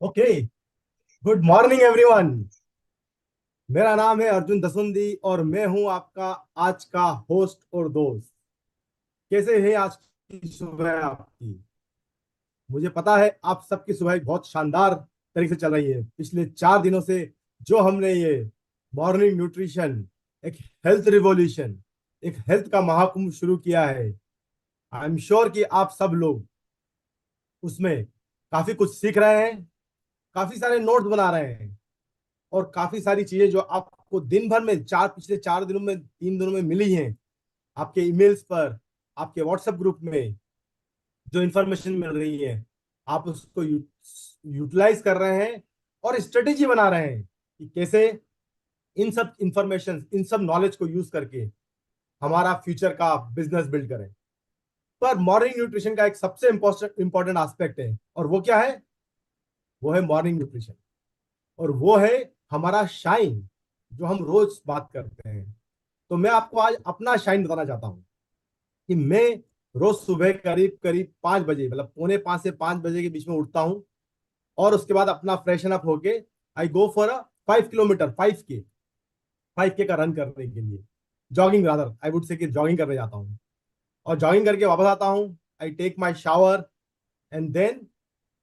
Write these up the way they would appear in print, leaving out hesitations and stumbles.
Okay. Good morning everyone. मेरा नाम है अर्जुन दसुंदी और मैं हूं आपका आज का होस्ट और दोस्त। कैसे है आज की सुबह आपकी? मुझे पता है आप सबकी सुबह बहुत शानदार तरीके से चल रही है। पिछले 4 दिनों से जो हमने ये मॉर्निंग न्यूट्रिशन, एक हेल्थ रिवॉल्यूशन, एक हेल्थ का महाकुंभ शुरू किया है। आई एम श्योर कि आप सब लोग उसमें काफी कुछ सीख रहे हैं, काफी सारे नोट्स बना रहे हैं और काफी सारी चीजें जो आपको दिन भर में पिछले 4 दिनों में 3 दिनों में मिली हैं, आपके ईमेल्स पर, आपके व्हाट्सएप ग्रुप में जो इंफॉर्मेशन मिल रही है, आप उसको यूटिलाइज कर रहे हैं और स्ट्रेटेजी बना रहे हैं कि कैसे इन सब इंफॉर्मेशन, इन सब नॉलेज को यूज करके हमारा फ्यूचर का बिजनेस बिल्ड करें। पर मॉर्निंग न्यूट्रिशन का एक सबसे इंपॉर्टेंट एस्पेक्ट है और वो क्या है? वो है मॉर्निंग न्यूट्रिशन और वो है हमारा शाइन, जो हम रोज बात करते हैं। तो मैं आपको आज अपना शाइन बताना चाहता हूं कि मैं रोज सुबह करीब करीब 5 बजे, मतलब पौने 5 से 5 बजे के बीच में उठता हूं और उसके बाद अपना फ्रेशन अप होके आई go for a 5 kilometre, 5K का रन करने के लिए, jogging rather I would say कि जॉगिंग करने जाता हूँ। और जॉगिंग करके वापस आता हूँ, I take my shower and then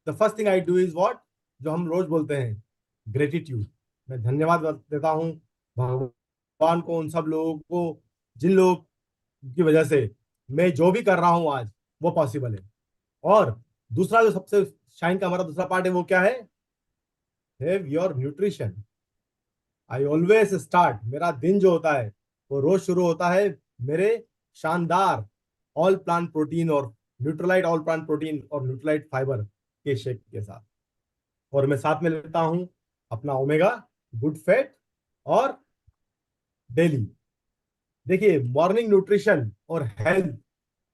the first thing I do is what, जो हम रोज बोलते हैं, ग्रेटिट्यूड। मैं धन्यवाद देता हूँ भगवान को, उन सब लोगों को जिन लोग की वजह से मैं जो भी कर रहा हूं आज वो पॉसिबल है। और दूसरा जो सबसे शाइन का हमारा दूसरा पार्ट है वो क्या है? Have your nutrition. I always start, मेरा दिन जो होता है वो रोज शुरू होता है मेरे शानदार ऑल प्लांट प्रोटीन और न्यूट्रलाइट ऑल प्लांट प्रोटीन और न्यूट्रलाइट फाइबर के शेक के साथ। और मैं साथ में लेता हूं अपना ओमेगा गुड फैट और डेली। देखिए, मॉर्निंग न्यूट्रिशन और हेल्थ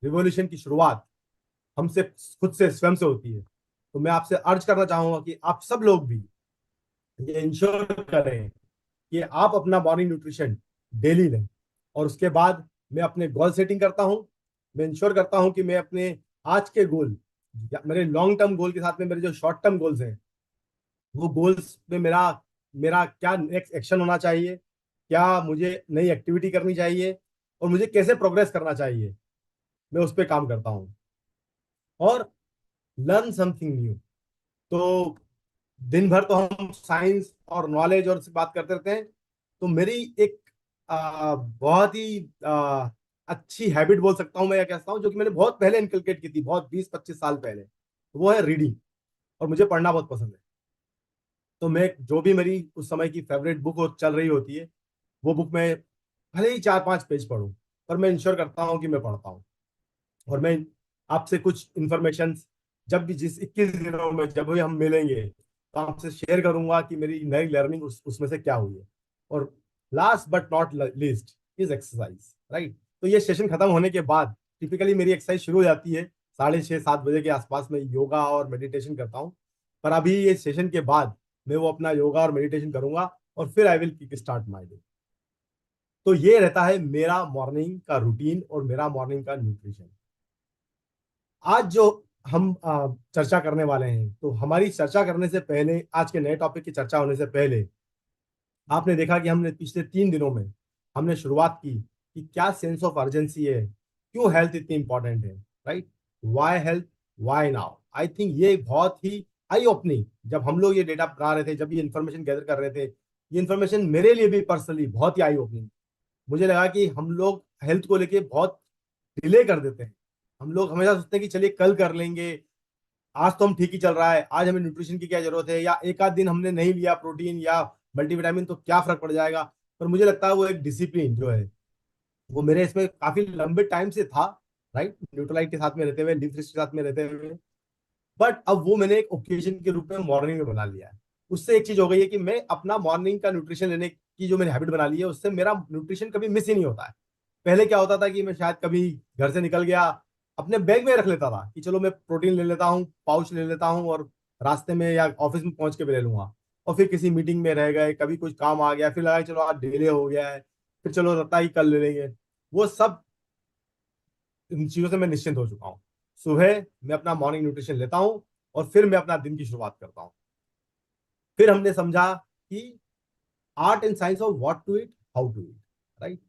रिवॉल्यूशन की शुरुआत हमसे खुद से, स्वयं से होती है। तो मैं आपसे अर्ज करना चाहूंगा कि आप सब लोग भी ये इंश्योर करें कि आप अपना मॉर्निंग न्यूट्रिशन डेली लें। और उसके बाद मैं अपने गोल सेटिंग करता हूं। मैं इंश्योर करता हूं कि मैं अपने आज के गोल, मेरे लॉन्ग टर्म गोल के साथ में मेरे जो शॉर्ट टर्म गोल्स हैं, वो गोल्स में मेरा मेरा क्या नेक्स्ट एक्शन होना चाहिए, क्या मुझे नई एक्टिविटी करनी चाहिए और मुझे कैसे प्रोग्रेस करना चाहिए, मैं उस पर काम करता हूँ। और लर्न समथिंग न्यू। तो दिन भर तो हम साइंस और नॉलेज और से बात करते रहते हैं। तो मेरी एक बहुत ही अच्छी हैबिट बोल सकता हूँ मैं, या कहता हूँ, जो कि मैंने बहुत पहले इनकलकेट की थी, बहुत 20-25 साल पहले, वो है रीडिंग। और मुझे पढ़ना बहुत पसंद है। तो मैं जो भी मेरी उस समय की फेवरेट बुक चल रही होती है, वो बुक में भले ही 4-5 पेज पढूं, पर मैं इंश्योर करता हूँ कि मैं पढ़ता हूँ। और मैं आपसे कुछ इंफॉर्मेशन जब भी, जिस 21 दिनों में जब भी हम मिलेंगे, तो आपसे शेयर करूंगा कि मेरी नई लर्निंग उसमें से क्या हुई है। और last but not least is exercise, right? तो ये सेशन खत्म होने के बाद टिपिकली मेरी एक्सरसाइज शुरू हो जाती है 6:30-7 बजे के आसपास में। योगा और मेडिटेशन करता हूँ, पर अभी ये सेशन के बाद मैं वो अपना योगा और मेडिटेशन करूंगा और फिर I will kick start my day. तो ये रहता है मेरा मॉर्निंग का रूटीन और मेरा मॉर्निंग का न्यूट्रिशन। आज जो हम चर्चा करने वाले हैं, तो हमारी चर्चा करने से पहले, आज के नए टॉपिक की चर्चा होने से पहले, आपने देखा कि हमने पिछले 3 दिनों में हमने शुरुआत की कि क्या सेंस ऑफ अर्जेंसी है, क्यों हेल्थ इतनी इंपॉर्टेंट है, right? Why health, why now. I think ये बहुत ही आई ओपनिंग, जब हम लोग ये डेटा बना रहे थे, जब ये इन्फॉर्मेशन गैदर कर रहे थे, ये इन्फॉर्मेशन मेरे लिए भी पर्सनली बहुत ही आई ओपनिंग। मुझे लगा कि हम लोग हेल्थ को लेके बहुत डिले कर देते हैं। हम लोग हमेशा सोचते हैं कि चलिए कल कर लेंगे, आज तो हम ठीक ही चल रहा है, आज हमें न्यूट्रिशन की क्या जरूरत है, या एक आध दिन हमने नहीं लिया प्रोटीन या मल्टीविटामिन तो क्या फर्क पड़ जाएगा। पर मुझे लगता है वो एक डिसिप्लिन जो है, वो मेरे इसमें काफी लंबे टाइम से था, राइट? न्यूट्रलाइट के साथ में रहते हुए, लीफ के साथ में रहते हुए। बट अब वो मैंने एक ओकेजन के रूप में मॉर्निंग में बना लिया है। उससे एक चीज हो गई है कि मैं अपना मॉर्निंग का न्यूट्रिशन लेने की जो मैंने हैबिट बना ली है, उससे मेरा न्यूट्रिशन कभी मिस ही नहीं होता है। पहले क्या होता था कि मैं शायद कभी घर से निकल गया, अपने बैग में रख लेता था कि चलो मैं प्रोटीन ले लेता हूँ, पाउच ले लेता हूँ और रास्ते में या ऑफिस में पहुंच के भी ले लूंगा। और फिर किसी मीटिंग में रह गए, कभी कुछ काम आ गया, फिर लगा कि चलो आज डिले हो गया है, फिर चलो लगता ही कल ले लेंगे। वो सब इन चीजों से मैं निश्चिंत हो चुका हूँ। सुबह मैं अपना मॉर्निंग न्यूट्रिशन लेता हूँ और फिर मैं अपना दिन की शुरुआत करता हूँ। फिर हमने समझा कि art and science of what to eat, how to eat, right.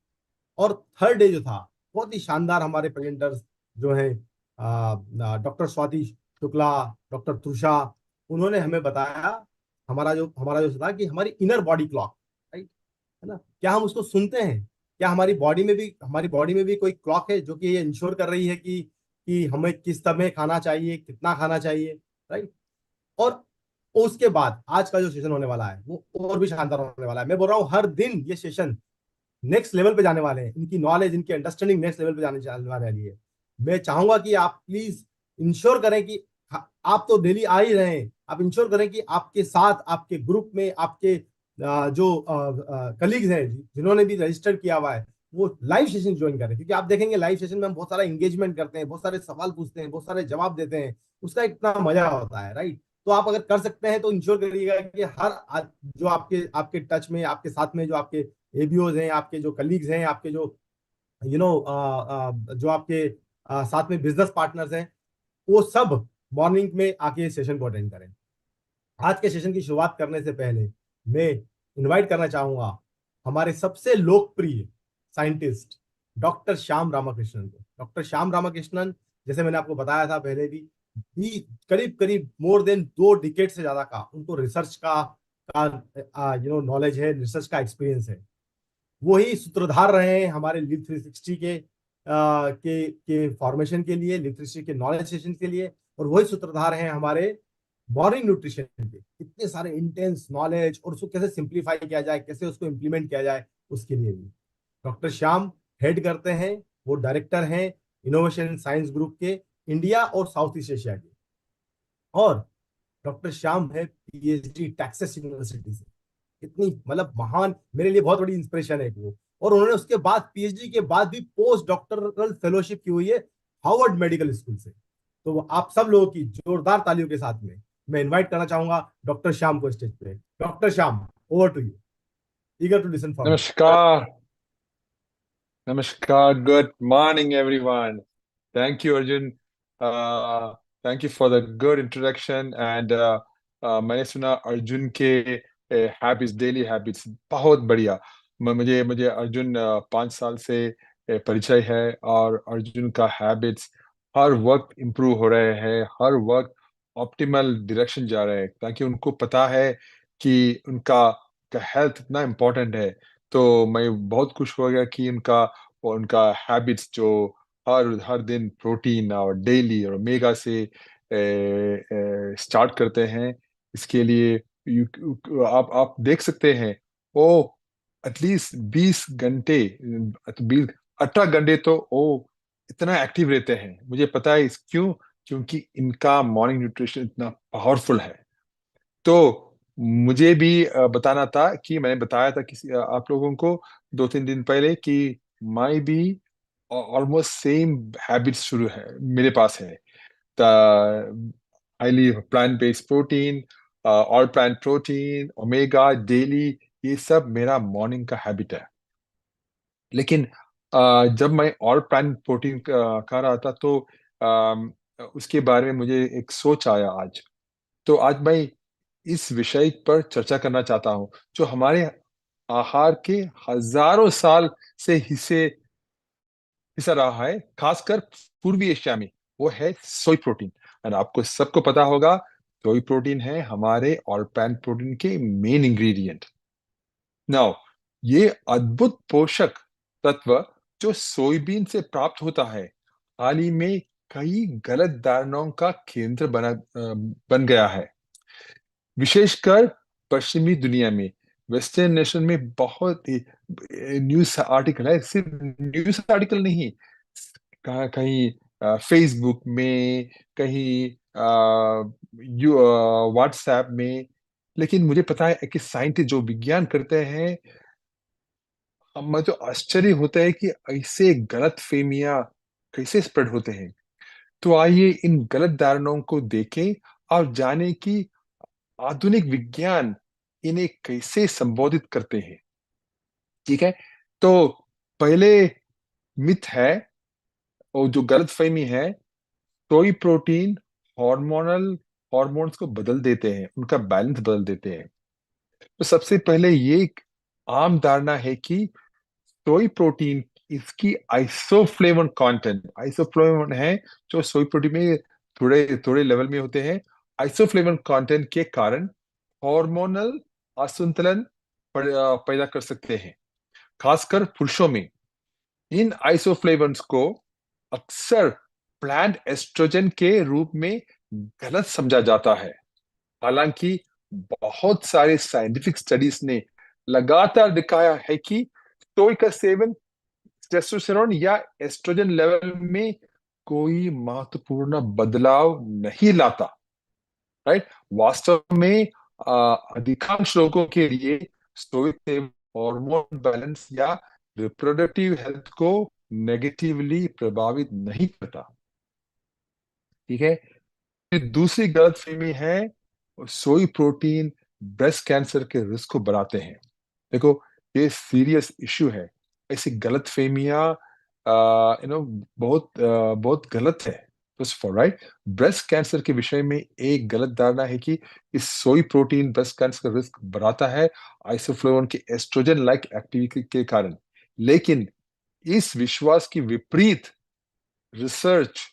और थर्ड डे जो था, बहुत ही शानदार हमारे प्रेजेंटर्स जो हैं, डॉक्टर स्वाति शुक्ला, डॉक्टर त्रुषा, उन्होंने हमें बताया हमारा जो था कि हमारी इनर बॉडी क्लॉक, राइट, है ना, क्या हम उसको सुनते हैं? क्या हमारी बॉडी में भी कोई क्लॉक है जो कि ये इंश्योर कर रही है कि हमें किस समय खाना चाहिए, कितना खाना चाहिए, राइट। और उसके बाद आज का जो सेशन होने वाला है वो और भी शानदार होने वाला है। मैं बोल रहा हूँ हर दिन ये सेशन नेक्स्ट लेवल पे जाने वाले हैं, इनकी नॉलेज, इनकी अंडरस्टैंडिंग नेक्स्ट लेवल पे जाने वाली है। मैं चाहूंगा कि आप प्लीज इंश्योर करें कि आप तो डेली आ ही रहे हैं, आप इंश्योर करें कि आपके साथ, आपके ग्रुप में, आपके जो कलीग्स हैं जिन्होंने भी रजिस्टर किया हुआ है, वो लाइव सेशन ज्वाइन करें। क्योंकि आप देखेंगे लाइव सेशन में हम बहुत सारा एंगेजमेंट करते हैं, बहुत सारे सवाल पूछते हैं, बहुत सारे जवाब देते हैं, उसका इतना मजा होता है, राइट। तो आप अगर कर सकते हैं तो इंश्योर करिएगा कि जो आपके आपके टच में, आपके साथ में जो आपके एबीओज हैं, आपके जो कलीग्स हैं, आपके जो जो आपके साथ में बिजनेस पार्टनर्स हैं, वो सब मॉर्निंग में आके सेशन को अटेंड करें। आज के सेशन की शुरुआत करने से पहले मैं इनवाइट करना चाहूंगा हमारे सबसे लोकप्रिय साइंटिस्ट डॉक्टर श्याम रामाकृष्णन को। डॉक्टर श्याम रामाकृष्णन, जैसे मैंने आपको बताया था पहले भी करीब करीब मोर देन 2 डिकेड से ज्यादा का उनको रिसर्च का नॉलेज है, रिसर्च का एक्सपीरियंस है। वही सूत्रधार रहे हैं हमारे लिव 360 के फॉर्मेशन के लिए, लिव 360 के नॉलेज सेशन के लिए, और वही सूत्रधार हैं हमारे मॉर्निंग न्यूट्रिशन के। इतने सारे इंटेंस नॉलेज और उसको कैसे सिंप्लीफाई किया जाए, कैसे उसको इम्प्लीमेंट किया जाए, उसके लिए भी डॉक्टर श्याम हेड करते हैं। वो डायरेक्टर हैं इनोवेशन साइंस ग्रुप के इंडिया और साउथ ईस्ट एशिया के। और डॉक्टर श्याम है पीएचडी टेक्सास यूनिवर्सिटी से। इतनी मतलब महान, मेरे लिए बहुत बड़ी इंस्पिरेशन है वो। और उन्होंने उसके बाद पीएचडी के बाद भी पोस्ट डॉक्टरल फेलोशिप की हुई है हार्वर्ड मेडिकल स्कूल से। तो आप सब लोगों की जोरदार तालियों के साथ में मैं इनवाइट करना चाहूंगा डॉक्टर श्याम को स्टेज पे। Doctor Shyam, over to you, eager to listen from you. Namaskar, Namaskar. Good morning, everyone. Thank you, Arjun. Uh, Thank you for the good introduction. And मैंने सुना अर्जुन के हैबिट्स, डेली हैबिट्स बहुत बढ़िया। मुझे मुझे अर्जुन 5 साल से परिचय है, और अर्जुन का हैबिट्स हर वक्त इम्प्रूव हो रहे हैं, हर वक्त ऑप्टिमल डायरेक्शन जा रहे हैं, ताकि उनको पता है कि उनका हेल्थ इतना इम्पोर्टेंट है। तो मैं बहुत खुश हो गया कि उनका हैबिट्स जो हर हर दिन प्रोटीन और डेली और ओमेगा से स्टार्ट करते हैं। इसके लिए आप देख सकते हैं, वो एटलीस्ट 20 घंटे, 20 18 घंटे तो वो इतना एक्टिव रहते हैं। मुझे पता है इस क्यों, क्योंकि इनका मॉर्निंग न्यूट्रिशन इतना पावरफुल है। तो मुझे भी बताना था कि मैंने बताया था आप लोगों को 2-3 दिन पहले कि मैं भी ऑलमोस्ट सेम हैबिट्स शुरू है मेरे पास है। Highly plant based protein, all plant protein, omega daily, ये सब मेरा मॉर्निंग का हैबिट है। लेकिन जब मैं ऑल प्लांट प्रोटीन खा रहा था, तो उसके बारे में मुझे एक सोच आया आज। तो आज मैं इस विषय पर चर्चा करना चाहता हूं, जो हमारे आहार के हजारों साल से हिस्सा रहा है, खासकर पूर्वी एशिया में। वो है सोई प्रोटीन। और आपको सबको पता होगा, सोई प्रोटीन है हमारे ऑल प्लांट प्रोटीन के मेन इंग्रेडिएंट। नाउ, ये अद्भुत पोषक तत्व जो सोयाबीन से प्राप्त होता है, हाल ही में कई गलत धारणाओं का केंद्र बन गया है। विशेषकर पश्चिमी दुनिया में, वेस्टर्न नेशन में बहुत ही न्यूज आर्टिकल है। सिर्फ न्यूज आर्टिकल नहीं, कहीं फेसबुक में, कहीं व्हाट्सएप में। लेकिन मुझे पता है कि साइंटिस्ट जो विज्ञान करते हैं, हमें तो आश्चर्य होता है कि ऐसे गलत फेमिया कैसे स्प्रेड होते हैं। तो आइए इन गलत धारणाओं को देखें और जानें कि आधुनिक विज्ञान इन्हें कैसे संबोधित करते हैं। ठीक है। तो पहले मिथ है, और जो गलतफहमी है, सोई प्रोटीन हार्मोनल हॉर्मोन्स को बदल देते हैं, उनका बैलेंस बदल देते हैं। तो सबसे पहले ये एक आम धारणा है कि सोई प्रोटीन, इसकी आइसोफ्लेवोन कंटेंट, आइसोफ्लेवोन है जो सोई प्रोटीन में थोड़े थोड़े लेवल में होते हैं, आइसोफ्लेवोन कंटेंट के कारण हार्मोनल असंतुलन पैदा कर सकते हैं, खासकर पुरुषों में। इन आइसोफ्लेवोन्स को अक्सर प्लांट एस्ट्रोजन के रूप में गलत समझा जाता है। हालांकि बहुत सारे साइंटिफिक स्टडीज ने लगातार दिखाया है कि सोई का सेवन टेस्टोस्टेरोन या एस्ट्रोजन लेवल में कोई महत्वपूर्ण बदलाव नहीं लाता। राइट। वास्तव में अधिकांश लोगों के लिए सोई सेवन हार्मोन बैलेंस या रिप्रोडक्टिव हेल्थ को नेगेटिवली प्रभावित नहीं करता। ठीक है। फिर दूसरी गलतफहमी है, सोई प्रोटीन ब्रेस्ट कैंसर के रिस्क को बढ़ाते हैं। देखो, ये सीरियस इशू है। ऐसी गलतफहमियां बहुत गलत है। First for right, breast cancer के विषय में एक गलत धारणा है कि इस सोई प्रोटीन ब्रेस्ट कैंसर का रिस्क बढ़ाता है आइसोफ्लेवोन के एस्ट्रोजन लाइक एक्टिविटी के कारण। लेकिन इस विश्वास की विपरीत रिसर्च,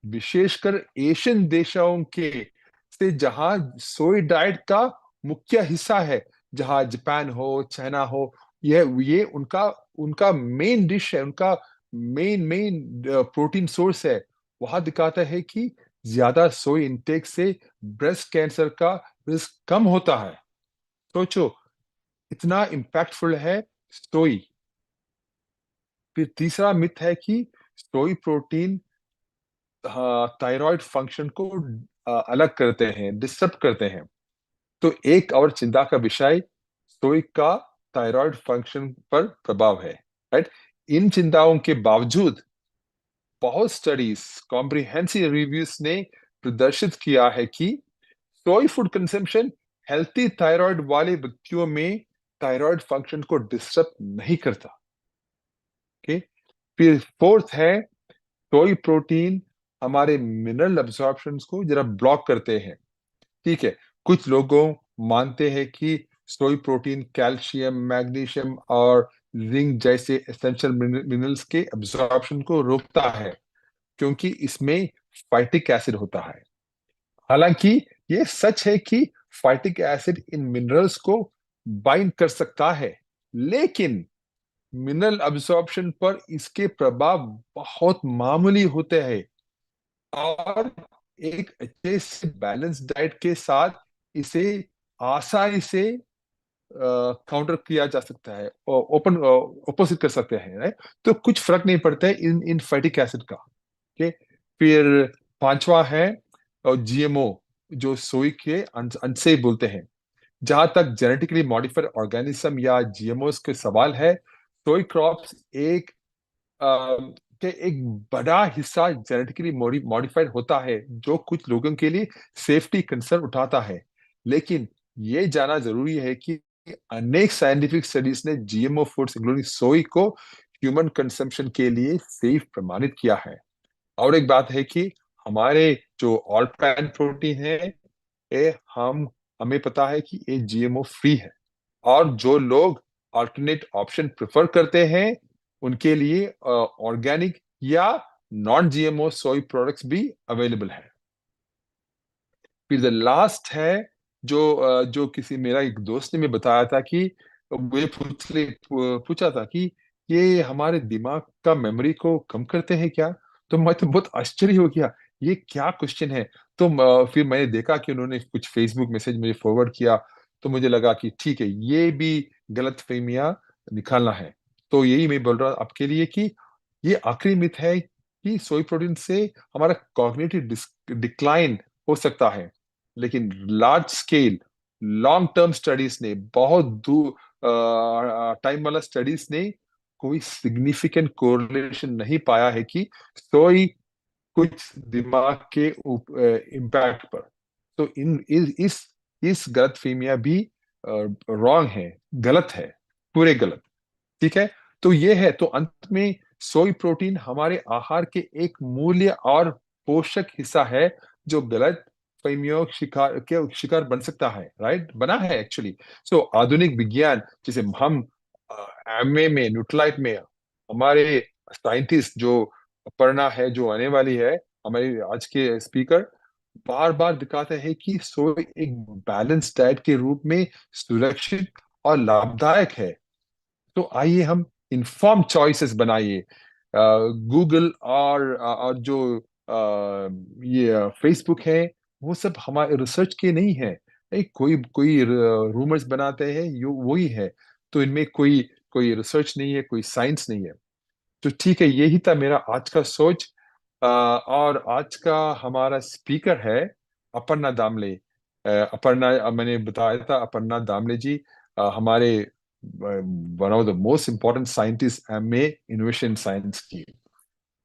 विशेषकर एशियन देशों के से जहां सोई डाइट का मुख्य हिस्सा है, जहां जापान हो, चाइना हो, ये उनका उनका मेन डिश है, उनका मेन मेन प्रोटीन सोर्स है, वहां दिखाता है कि ज्यादा सोई इंटेक से ब्रेस्ट कैंसर का रिस्क कम होता है। सोचो, इतना इम्पैक्टफुल है सोई। फिर तीसरा मिथ है कि सोई प्रोटीन थायराइड फंक्शन को अलग करते हैं, डिस्टर्ब करते हैं। तो एक और चिंता का विषय सोई का थायराइड फंक्शन पर प्रभाव है। राइट। इन चिंताओं के बावजूद बहुत स्टडीज, कॉम्प्रिहेंसिव रिव्यूज ने प्रदर्शित किया है कि सोई फूड कंजम्पशन हेल्थी थायराइड वाले व्यक्तियों में थायराइड फंक्शन को डिस्टर्ब नहीं करता। ओके। फिर फोर्थ है, सोई प्रोटीन हमारे मिनरल अब्जॉर्प्शन को जरा ब्लॉक करते हैं। ठीक है। कुछ लोगों मानते हैं कि सोई प्रोटीन कैल्शियम, मैग्नीशियम और जिंक जैसे एसेंशियल मिनरल्स के अब्जॉर्प्शन को रोकता है, क्योंकि इसमें फाइटिक एसिड होता है। हालांकि ये सच है कि फाइटिक एसिड इन मिनरल्स को बाइंड कर सकता है, लेकिन मिनरल अब्जॉर्प्शन पर इसके प्रभाव बहुत मामूली होते हैं। और एक अच्छे से बैलेंस डाइट के साथ इसे आसानी से काउंटर किया जा सकता है, ओपन ऑपोजिट कर सकते हैं। राइट। तो कुछ फर्क नहीं पड़ता है इन इन फैटिक एसिड का। ओके। फिर पांचवा है जीएमओ, जो सोई के अनसेफ बोलते हैं। जहां तक जेनेटिकली मॉडिफाइड ऑर्गेनिज्म या जीएमओ के सवाल है, सोई क्रॉप्स के एक बड़ा हिस्सा जेनेटिकली मॉडिफाइड होता है, जो कुछ लोगों के लिए सेफ्टी कंसर्न उठाता है। लेकिन ये जाना जरूरी है कि अनेक साइंटिफिक स्टडीज ने जीएमओ फूड्स इंक्लूडिंग सोई को ह्यूमन कंजम्पशन के लिए सेफ प्रमाणित किया है। और एक बात है कि हमारे जो ऑल प्लांट प्रोटीन है, ये हमें पता है कि ये जीएमओ फ्री है। और जो लोग अल्टरनेट ऑप्शन प्रेफर करते हैं, उनके लिए ऑर्गेनिक या नॉन जीएमओ सोई प्रोडक्ट्स भी अवेलेबल है। फिर द लास्ट है, जो किसी मेरा एक दोस्त ने मुझे बताया था कि मुझे पूछा था कि ये हमारे दिमाग का मेमोरी को कम करते हैं क्या। तो मैं तो बहुत आश्चर्य हो गया, ये क्या क्वेश्चन है। तो फिर मैंने देखा कि उन्होंने कुछ फेसबुक मैसेज मुझे फॉरवर्ड किया। तो मुझे लगा कि ठीक है, ये भी गलत फहमियां निकालना है। तो यही मैं बोल रहा हूँ आपके लिए कि ये आखिरी मिथ है कि सोई प्रोटीन से हमारा कॉग्निटिव डिक्लाइन हो सकता है। लेकिन large scale long term studies ने, बहुत दूर टाइम वाला स्टडीज ने कोई सिग्निफिकेंट कोरिलेशन नहीं पाया है कि सोई कुछ दिमाग के इम्पैक्ट पर। तो इस गलतफहमियां भी रॉन्ग है, गलत है, पूरे गलत। ठीक है। तो ये है, तो अंत में सोई प्रोटीन हमारे आहार के एक मूल्य और पोषक हिस्सा है, जो गलत फहमियों शिकार के शिकार बन सकता है, राइट, बना है एक्चुअली। सो आधुनिक विज्ञान, जैसे हम एमए में, न्यूट्रलाइट में, हमारे साइंटिस्ट जो अपर्णा है, जो आने वाली है, हमारे आज के स्पीकर बार बार दिखाते हैं कि सोय एक बैलेंस डाइट के रूप में सुरक्षित और लाभदायक है। तो आइए हम इन्फॉर्म चॉइसेस बनाइए। गूगल और जो ये फेसबुक है, वो सब हमारे रिसर्च के नहीं है। कोई कोई रूमर्स बनाते हैं, यो वही है। तो इनमें कोई कोई रिसर्च नहीं है, कोई साइंस नहीं है। तो ठीक है, यही था मेरा आज का सोच। और आज का हमारा स्पीकर है अपर्णा दामले। अपर्णा, मैंने बताया था, अपर्णा दामले जी हमारे one of the most important scientist में इनोवेशन साइंस की।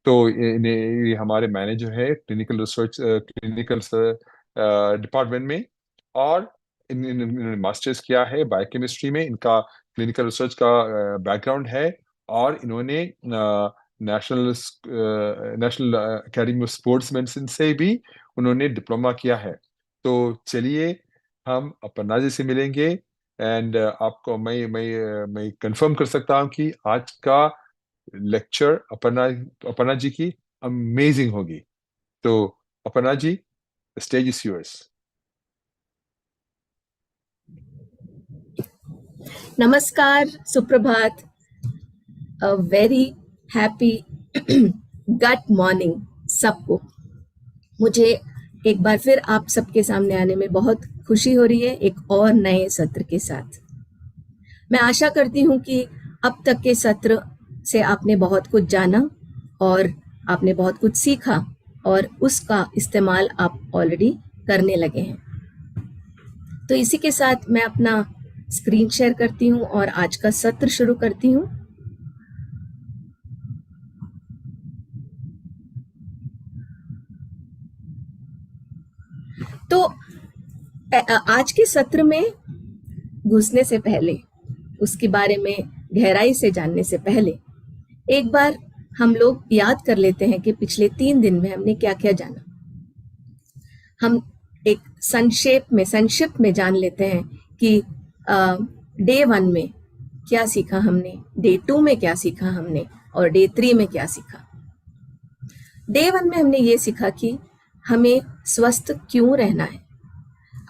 तो ये हमारे मैनेजर है क्लिनिकल रिसर्च, क्लिनिकल डिपार्टमेंट में। और इन्होंने मास्टर्स किया है बायोकेमिस्ट्री में, इनका क्लिनिकल रिसर्च का बैकग्राउंड है। और इन्होंने national national academy of sports medicine से भी उन्होंने डिप्लोमा किया है। तो चलिए हम अपर्णा जी से मिलेंगे। एंड आपको मैं कंफर्म कर सकता हूँ कि आज का लेक्चर अपर्णा अपर्णा जी की अमेजिंग होगी। तो Aparna ji, the stage is yours. नमस्कार, सुप्रभात, a very happy good morning सबको। मुझे एक बार फिर आप सबके सामने आने में बहुत खुशी हो रही है, एक और नए सत्र के साथ। मैं आशा करती हूँ कि अब तक के सत्र से आपने बहुत कुछ जाना और आपने बहुत कुछ सीखा और उसका इस्तेमाल आप ऑलरेडी करने लगे हैं। तो इसी के साथ मैं अपना स्क्रीन शेयर करती हूँ और आज का सत्र शुरू करती हूँ। तो आज के सत्र में घुसने से पहले, उसके बारे में गहराई से जानने से पहले, एक बार हम लोग याद कर लेते हैं कि पिछले 3 दिन में हमने क्या क्या जाना। हम एक संक्षिप्त में जान लेते हैं कि डे 1 में क्या सीखा हमने, डे 2 में क्या सीखा हमने और डे 3 में क्या सीखा। डे 1 में हमने ये सीखा कि हमें स्वस्थ क्यों रहना है,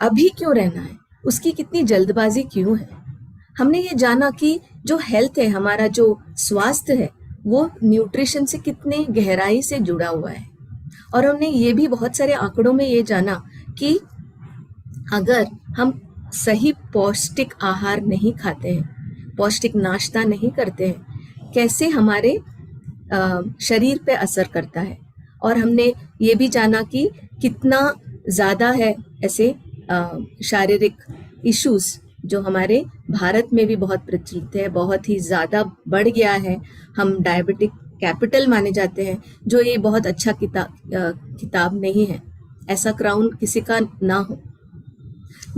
अभी क्यों रहना है, उसकी कितनी जल्दबाजी क्यों है। हमने ये जाना कि जो हेल्थ है, हमारा जो स्वास्थ्य है, वो न्यूट्रिशन से कितने गहराई से जुड़ा हुआ है। और हमने ये भी बहुत सारे आंकड़ों में ये जाना कि अगर हम सही पौष्टिक आहार नहीं खाते हैं, पौष्टिक नाश्ता नहीं करते हैं, कैसे हमारे शरीर पे असर करता है। और हमने ये भी जाना कि कितना ज़्यादा है ऐसे शारीरिक इश्यूज जो हमारे भारत में भी बहुत प्रचलित है, बहुत ही ज़्यादा बढ़ गया है। हम डायबिटिक कैपिटल माने जाते हैं, जो ये बहुत अच्छा किताब नहीं है, ऐसा क्राउन किसी का ना हो।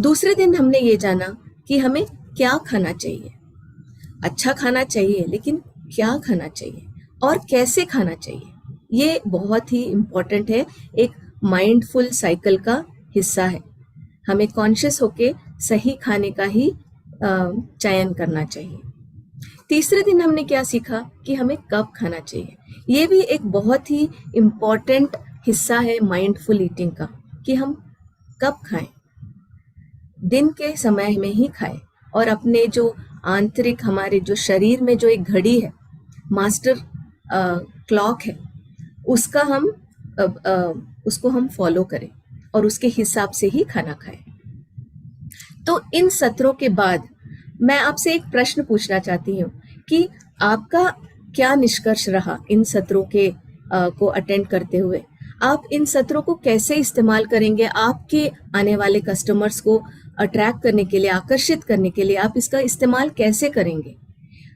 दूसरे दिन हमने ये जाना कि हमें क्या खाना चाहिए। अच्छा खाना चाहिए, लेकिन क्या खाना चाहिए और कैसे खाना चाहिए, ये बहुत ही इम्पोर्टेंट है, एक माइंडफुल साइकिल का हिस्सा है। हमें कॉन्शियस होके सही खाने का ही चयन करना चाहिए। तीसरे दिन हमने क्या सीखा कि हमें कब खाना चाहिए। ये भी एक बहुत ही इम्पोर्टेंट हिस्सा है माइंडफुल ईटिंग का, कि हम कब खाएं, दिन के समय में ही खाएं। और अपने जो आंतरिक, हमारे जो शरीर में जो एक घड़ी है, मास्टर क्लॉक है, उसका हम उसको हम फॉलो करें और उसके हिसाब से ही खाना खाएं। तो इन सत्रों के बाद मैं आपसे एक प्रश्न पूछना चाहती हूँ कि आपका क्या निष्कर्ष रहा इन सत्रों के को अटेंड करते हुए। आप इन सत्रों को कैसे इस्तेमाल करेंगे आपके आने वाले कस्टमर्स को अट्रैक्ट करने के लिए, आकर्षित करने के लिए, आप इसका इस्तेमाल कैसे करेंगे।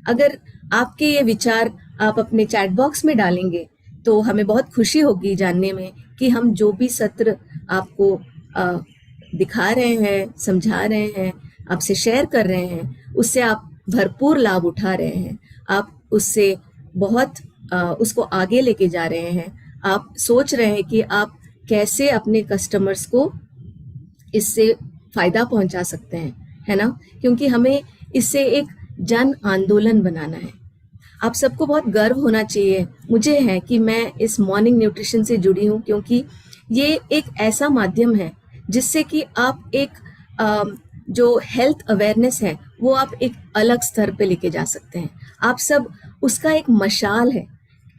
अगर आपके ये विचार आप अपने चैट बॉक्स में डालेंगे तो हमें बहुत खुशी होगी जानने में कि हम जो भी सत्र आपको दिखा रहे हैं, समझा रहे हैं, आपसे शेयर कर रहे हैं, उससे आप भरपूर लाभ उठा रहे हैं, आप उससे बहुत उसको आगे लेके जा रहे हैं। आप सोच रहे हैं कि आप कैसे अपने कस्टमर्स को इससे फायदा पहुंचा सकते हैं, है ना? क्योंकि हमें इससे एक जन आंदोलन बनाना है। आप सबको बहुत गर्व होना चाहिए, मुझे है, कि मैं इस मॉर्निंग न्यूट्रिशन से जुड़ी हूँ, क्योंकि ये एक ऐसा माध्यम है जिससे कि आप एक जो हेल्थ अवेयरनेस है वो आप एक अलग स्तर पे लेके जा सकते हैं। आप सब उसका एक मशाल है,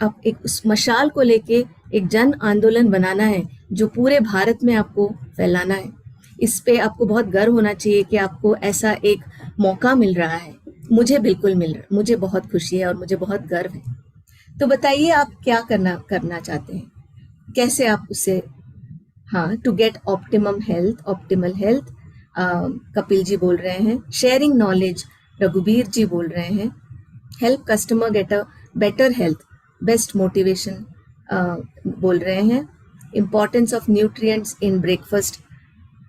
आप एक उस मशाल को लेके एक जन आंदोलन बनाना है जो पूरे भारत में आपको फैलाना है। इस पे आपको बहुत गर्व होना चाहिए कि आपको ऐसा एक मौका मिल रहा है। मुझे बिल्कुल मिल रहा है, मुझे बहुत खुशी है और मुझे बहुत गर्व है। तो बताइए आप क्या करना चाहते हैं, कैसे आप उसे, हाँ, to get optimal health, Kapil ji बोल रहे हैं। शेयरिंग नॉलेज, रघुबीर जी बोल रहे हैं। Help customer get a better health, best motivation बोल रहे हैं। Importance of nutrients in breakfast,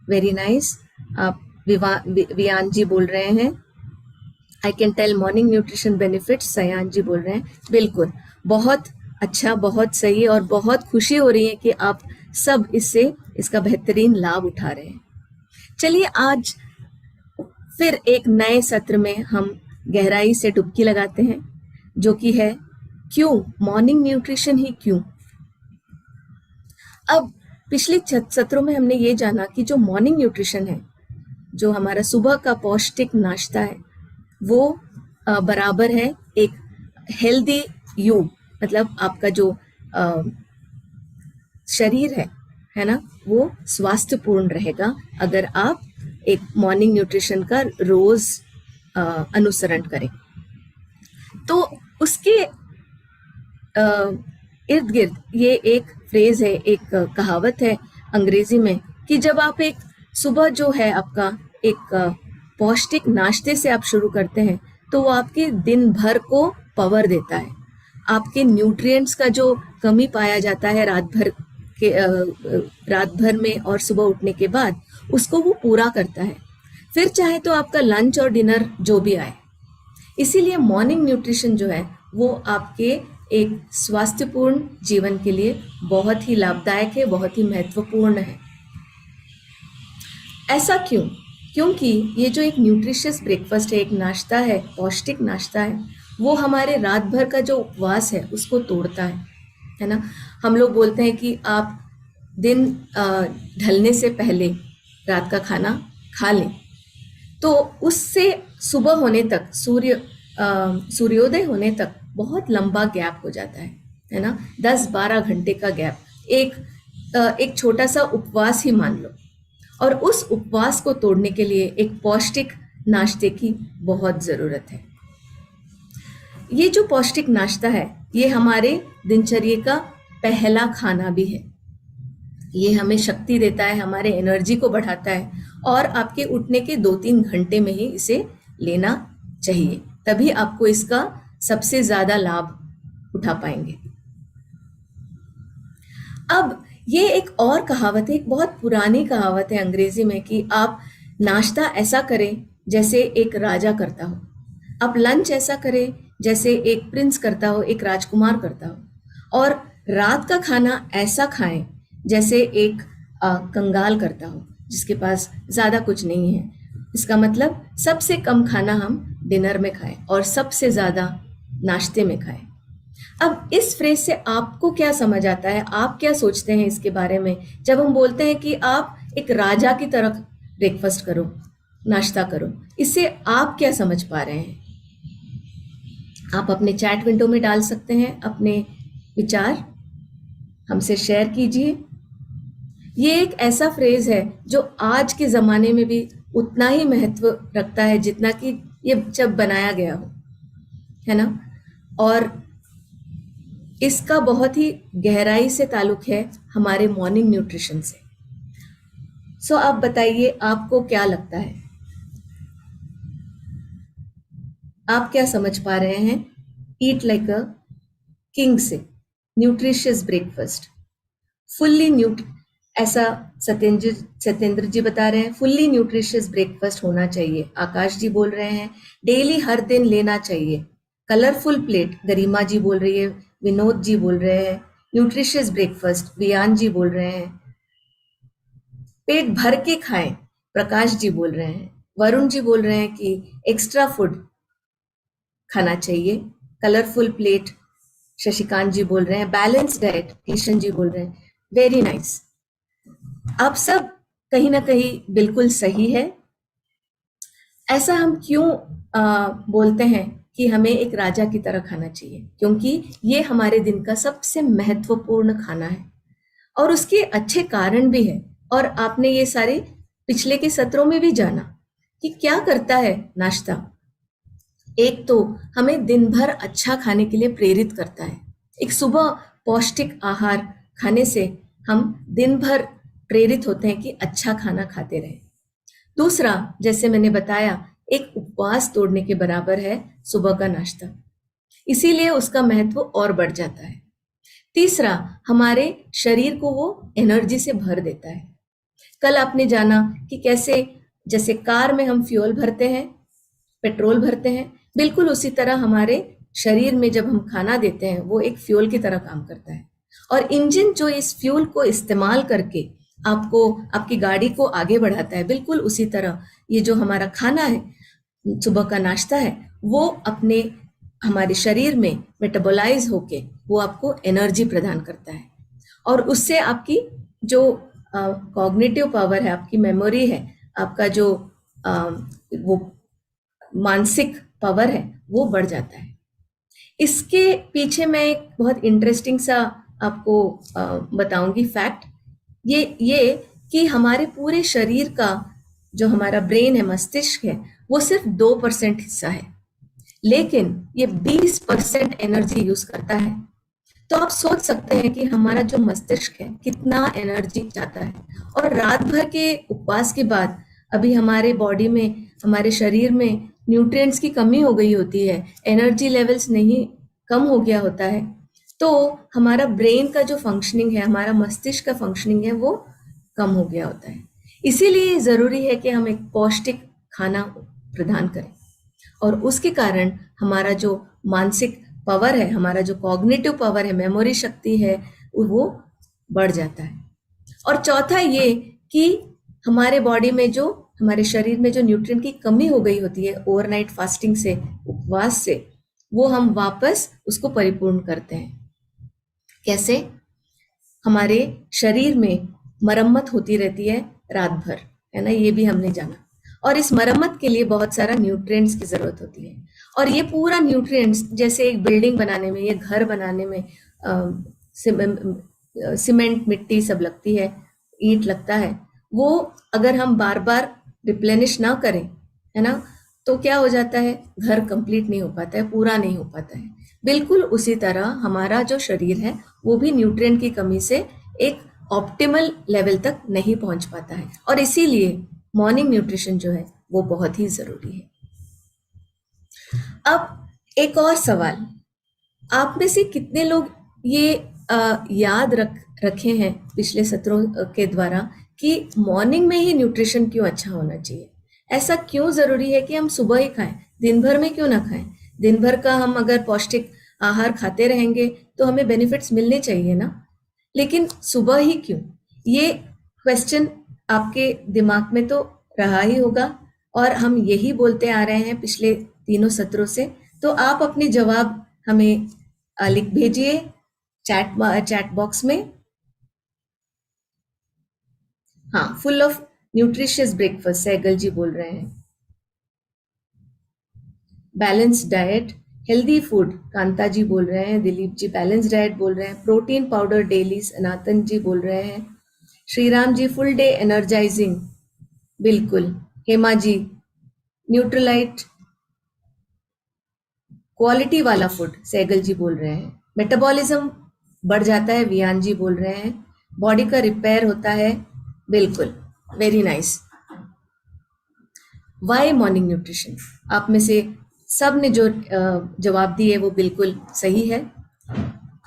very nice. आप वियान जी बोल रहे हैं। I can tell morning nutrition benefits, Sayan ji बोल रहे हैं। बिल्कुल, बहुत अच्छा, बहुत सही, और बहुत खुशी हो रही है कि आप सब इसका बेहतरीन लाभ उठा रहे हैं। चलिए आज फिर एक नए सत्र में हम गहराई से डुबकी लगाते हैं, जो कि है क्यों मॉर्निंग न्यूट्रिशन ही क्यों। अब पिछले सत्रों में हमने ये जाना कि जो मॉर्निंग न्यूट्रिशन है, जो हमारा सुबह का पौष्टिक नाश्ता है, वो बराबर है एक हेल्दी यू, मतलब आपका जो शरीर है ना, वो स्वास्थ्यपूर्ण रहेगा अगर आप एक मॉर्निंग न्यूट्रिशन का रोज अनुसरण करें। तो उसके इर्द गिर्द ये एक फ्रेज है, एक कहावत है अंग्रेजी में, कि जब आप एक सुबह जो है आपका एक पौष्टिक नाश्ते से आप शुरू करते हैं तो वो आपके दिन भर को पावर देता है। आपके न्यूट्रिएंट्स का जो कमी पाया जाता है रात भर में और सुबह उठने के बाद, उसको वो पूरा करता है, फिर चाहे तो आपका लंच और डिनर जो भी आए। इसीलिए मॉर्निंग न्यूट्रिशन जो है वो आपके एक स्वास्थ्यपूर्ण जीवन के लिए बहुत ही लाभदायक है, बहुत ही महत्वपूर्ण है। ऐसा क्यों? क्योंकि ये जो एक न्यूट्रिशियस ब्रेकफास्ट है, एक नाश्ता है, पौष्टिक नाश्ता है, वो हमारे रात भर का जो उपवास है उसको तोड़ता है ना। हम लोग बोलते हैं कि आप दिन ढलने से पहले रात का खाना खा लें, तो उससे सुबह होने तक, सूर्योदय होने तक बहुत लंबा गैप हो जाता है ना, 10-12 घंटे का गैप। एक छोटा सा उपवास ही मान लो, और उस उपवास को तोड़ने के लिए एक पौष्टिक नाश्ते की बहुत ज़रूरत है। ये जो पौष्टिक नाश्ता है ये हमारे दिनचर्या का पहला खाना भी है। ये हमें शक्ति देता है, हमारे एनर्जी को बढ़ाता है, और आपके उठने के 2-3 घंटे में ही इसे लेना चाहिए, तभी आपको इसका सबसे ज़्यादा लाभ उठा पाएंगे। अब ये एक और कहावत है, एक बहुत पुरानी कहावत है अंग्रेजी में, कि आप नाश्ता ऐसा करें जैसे एक राजा करता हो, आप लंच ऐसा करें जैसे एक प्रिंस करता हो, एक राजकुमार करता हो, और रात का खाना ऐसा खाएं जैसे एक कंगाल करता हो, जिसके पास ज़्यादा कुछ नहीं है। इसका मतलब सबसे कम खाना हम डिनर में खाएं और सबसे ज़्यादा नाश्ते में खाएं। अब इस फ्रेज से आपको क्या समझ आता है, आप क्या सोचते हैं इसके बारे में, जब हम बोलते हैं कि आप एक राजा की तरह ब्रेकफास्ट करो, नाश्ता करो, इससे आप क्या समझ पा रहे हैं? आप अपने चैट विंडो में डाल सकते हैं अपने विचार, हमसे शेयर कीजिए। ये एक ऐसा फ्रेज है जो आज के ज़माने में भी उतना ही महत्व रखता है जितना कि ये जब बनाया गया हो, है ना, और इसका बहुत ही गहराई से ताल्लुक है हमारे मॉर्निंग न्यूट्रिशन से। सो आप बताइए, आपको क्या लगता है, आप क्या समझ पा रहे हैं ईट लाइक अ किंग से न्यूट्रिशियस ब्रेकफास्ट, फुल्ली ऐसा सत्येंद्र जी बता रहे हैं, फुल्ली न्यूट्रिशियस ब्रेकफास्ट होना चाहिए। आकाश जी बोल रहे हैं डेली हर दिन लेना चाहिए। कलरफुल प्लेट, गरिमा जी बोल रही है, विनोद जी बोल रहे हैं न्यूट्रिशियस ब्रेकफास्ट, वियान जी बोल रहे हैं पेट भर के खाएं, प्रकाश जी बोल रहे हैं, वरुण जी बोल रहे हैं कि एक्स्ट्रा फूड खाना चाहिए, कलरफुल प्लेट शशिकांत जी बोल रहे हैं, बैलेंस डाइट किशन जी बोल रहे हैं, वेरी नाइस। आप सब कहीं ना कहीं बिल्कुल सही है। ऐसा हम क्यों बोलते हैं कि हमें एक राजा की तरह खाना चाहिए? क्योंकि ये हमारे दिन का सबसे महत्वपूर्ण खाना है और उसके अच्छे कारण भी है। और आपने ये सारे पिछले के सत्रों में भी जाना कि क्या करता है नाश्ता। एक तो हमें दिन भर अच्छा खाने के लिए प्रेरित करता है। एक सुबह पौष्टिक आहार खाने से हम दिन भर प्रेरित होते हैं कि अच्छा खाना खाते रहें। दूसरा, जैसे मैंने बताया, एक उपवास तोड़ने के बराबर है सुबह का नाश्ता, इसीलिए उसका महत्व और बढ़ जाता है। तीसरा, हमारे शरीर को वो एनर्जी से भर देता है। कल आपने जाना कि कैसे जैसे कार में हम फ्यूल भरते हैं, पेट्रोल भरते हैं, बिल्कुल उसी तरह हमारे शरीर में जब हम खाना देते हैं वो एक फ्यूल की तरह काम करता है। और इंजन जो इस फ्यूल को इस्तेमाल करके आपको आपकी गाड़ी को आगे बढ़ाता है, बिल्कुल उसी तरह ये जो हमारा खाना है, सुबह का नाश्ता है, वो अपने हमारे शरीर में मेटाबोलाइज होके वो आपको एनर्जी प्रदान करता है। और उससे आपकी जो कॉग्निटिव पावर है, आपकी मेमोरी है, आपका जो वो मानसिक पावर है, वो बढ़ जाता है। इसके पीछे मैं एक बहुत इंटरेस्टिंग सा आपको बताऊंगी फैक्ट। ये कि हमारे पूरे शरीर का जो हमारा ब्रेन है, मस्तिष्क है, वो सिर्फ 2% हिस्सा है, लेकिन ये 20% एनर्जी यूज करता है। तो आप सोच सकते हैं कि हमारा जो मस्तिष्क है कितना एनर्जी चाहता है। और रात भर के उपवास के बाद अभी हमारे बॉडी में, हमारे शरीर में न्यूट्रिएंट्स की कमी हो गई होती है, एनर्जी लेवल्स नहीं, कम हो गया होता है, तो हमारा ब्रेन का जो फंक्शनिंग है, हमारा मस्तिष्क का फंक्शनिंग है, वो कम हो गया होता है। इसीलिए जरूरी है कि हम एक पौष्टिक खाना प्रदान करें और उसके कारण हमारा जो मानसिक पावर है, हमारा जो कॉग्निटिव पावर है, मेमोरी शक्ति है, वो बढ़ जाता है। और चौथा ये कि हमारे बॉडी में जो, हमारे शरीर में जो न्यूट्रिएंट की कमी हो गई होती है ओवरनाइट फास्टिंग से, उपवास से, वो हम वापस उसको परिपूर्ण करते हैं। कैसे? हमारे शरीर में मरम्मत होती रहती है रात भर, है ना, ये भी हमने जाना। और इस मरम्मत के लिए बहुत सारा न्यूट्रिएंट्स की जरूरत होती है। और ये पूरा न्यूट्रिएंट्स, जैसे एक बिल्डिंग बनाने में, ये घर बनाने में सीमेंट, मिट्टी सब लगती है, ईंट लगता है, वो अगर हम बार बार रिप्लेनिश ना करें, है ना, तो क्या हो जाता है, घर कंप्लीट नहीं हो पाता है, पूरा नहीं हो पाता है। बिल्कुल उसी तरह हमारा जो शरीर है वो भी न्यूट्रिएंट की कमी से एक ऑप्टिमल लेवल तक नहीं पहुंच पाता है। और इसीलिए मॉर्निंग न्यूट्रिशन जो है वो बहुत ही जरूरी है। अब एक और सवाल, आप में से कितने लोग ये याद रखे हैं पिछले सत्रों के द्वारा कि मॉर्निंग में ही न्यूट्रिशन क्यों अच्छा होना चाहिए? ऐसा क्यों जरूरी है कि हम सुबह ही खाएं, दिन भर में क्यों ना खाएं? दिन भर का हम अगर पौष्टिक आहार खाते रहेंगे तो हमें बेनिफिट्स मिलने चाहिए ना, लेकिन सुबह ही क्यों? ये क्वेश्चन आपके दिमाग में तो रहा ही होगा और हम यही बोलते आ रहे हैं पिछले तीनों सत्रों से। तो आप अपने जवाब हमें लिख भेजिए चैट बॉक्स में। हाँ, full of nutritious breakfast, Sehgal ji बोल रहे हैं। Balance diet, healthy food, Kanta ji बोल रहे हैं। दिलीप जी बैलेंस डाइट बोल रहे हैं। प्रोटीन पाउडर डेली, सनातन जी बोल रहे हैं। Shriram ji full day energising, बिल्कुल। हेमा जी न्यूट्रलाइट क्वालिटी वाला फूड, सहगल जी बोल रहे हैं। मेटाबॉलिज्म बढ़ जाता है, वियान जी बोल रहे हैं। बॉडी का रिपेयर होता है, बिल्कुल, very nice. Why morning nutrition, आप में से सब ने जो जवाब दिए वो बिल्कुल सही है।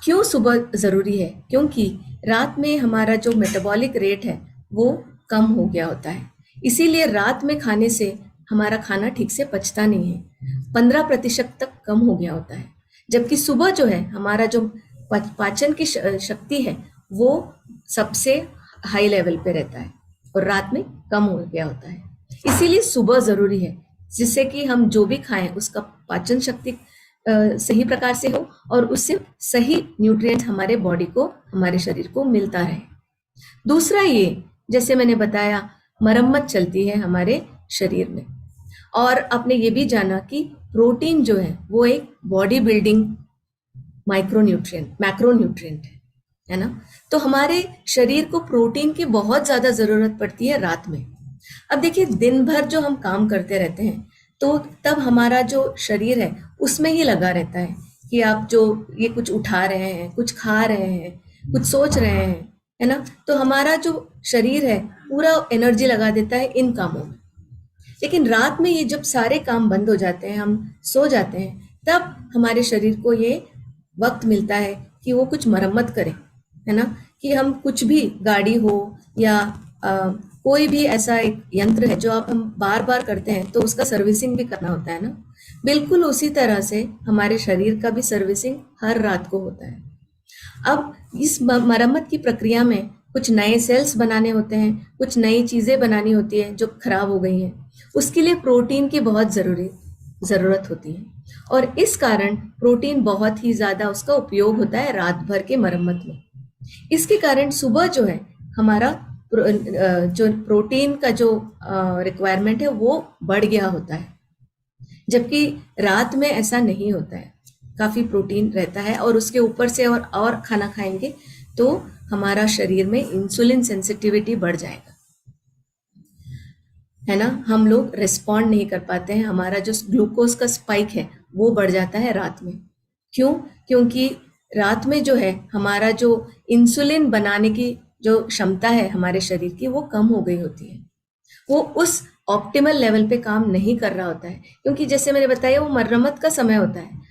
क्यों सुबह जरूरी है? क्योंकि रात में हमारा जो मेटाबॉलिक रेट है वो कम हो गया होता है, इसीलिए रात में खाने से हमारा खाना ठीक से पचता नहीं है, 15% तक कम हो गया होता है। जबकि सुबह जो है हमारा जो पाचन की शक्ति है वो सबसे हाई लेवल पे रहता है और रात में कम हो गया होता है। इसीलिए सुबह जरूरी है, जिससे कि हम जो भी खाएं उसका पाचन शक्ति सही प्रकार से हो और उससे सही न्यूट्रिएंट्स हमारे बॉडी को, हमारे शरीर को मिलता रहे। दूसरा, ये जैसे मैंने बताया, मरम्मत चलती है हमारे शरीर में। और आपने ये भी जाना कि प्रोटीन जो है वो एक बॉडी बिल्डिंग मैक्रोन्यूट्रिएंट है ना। तो हमारे शरीर को प्रोटीन की बहुत ज्यादा जरूरत पड़ती है रात में। अब देखिए, दिन भर जो हम काम करते रहते हैं तो तब हमारा जो शरीर है उसमें ही लगा रहता है कि आप जो ये कुछ उठा रहे हैं, कुछ खा रहे हैं, कुछ सोच रहे हैं, है ना। तो हमारा जो शरीर है पूरा एनर्जी लगा देता है इन कामों में। लेकिन रात में ये जब सारे काम बंद हो जाते हैं, हम सो जाते हैं, तब हमारे शरीर को ये वक्त मिलता है कि वो कुछ मरम्मत करे, है ना। कि हम कुछ भी, गाड़ी हो या कोई भी ऐसा एक यंत्र है जो आप हम बार बार करते हैं तो उसका सर्विसिंग भी करना होता है ना। बिल्कुल उसी तरह से हमारे शरीर का भी सर्विसिंग हर रात को होता है। अब इस मरम्मत की प्रक्रिया में कुछ नए सेल्स बनाने होते हैं, कुछ नई चीजें बनानी होती है जो खराब हो गई हैं। उसके लिए प्रोटीन की बहुत जरूरत होती है और इस कारण प्रोटीन बहुत ही ज्यादा उसका उपयोग होता है रात भर के मरम्मत में। इसके कारण सुबह जो है हमारा जो प्रोटीन का जो रिक्वायरमेंट है वो बढ़ गया होता है, जबकि रात में ऐसा नहीं होता है, काफी प्रोटीन रहता है। और उसके ऊपर से और खाना खाएंगे तो हमारा शरीर में इंसुलिन सेंसिटिविटी बढ़ जाएगा, है ना। हम लोग रिस्पॉन्ड नहीं कर पाते हैं, हमारा जो ग्लूकोज का स्पाइक है वो बढ़ जाता है रात में। क्यों? क्योंकि रात में जो है हमारा जो इंसुलिन बनाने की जो क्षमता है हमारे शरीर की वो कम हो गई होती है, वो उस ऑप्टिमल लेवल पे काम नहीं कर रहा होता है। क्योंकि जैसे मैंने बताया, वो मरम्मत का समय होता है,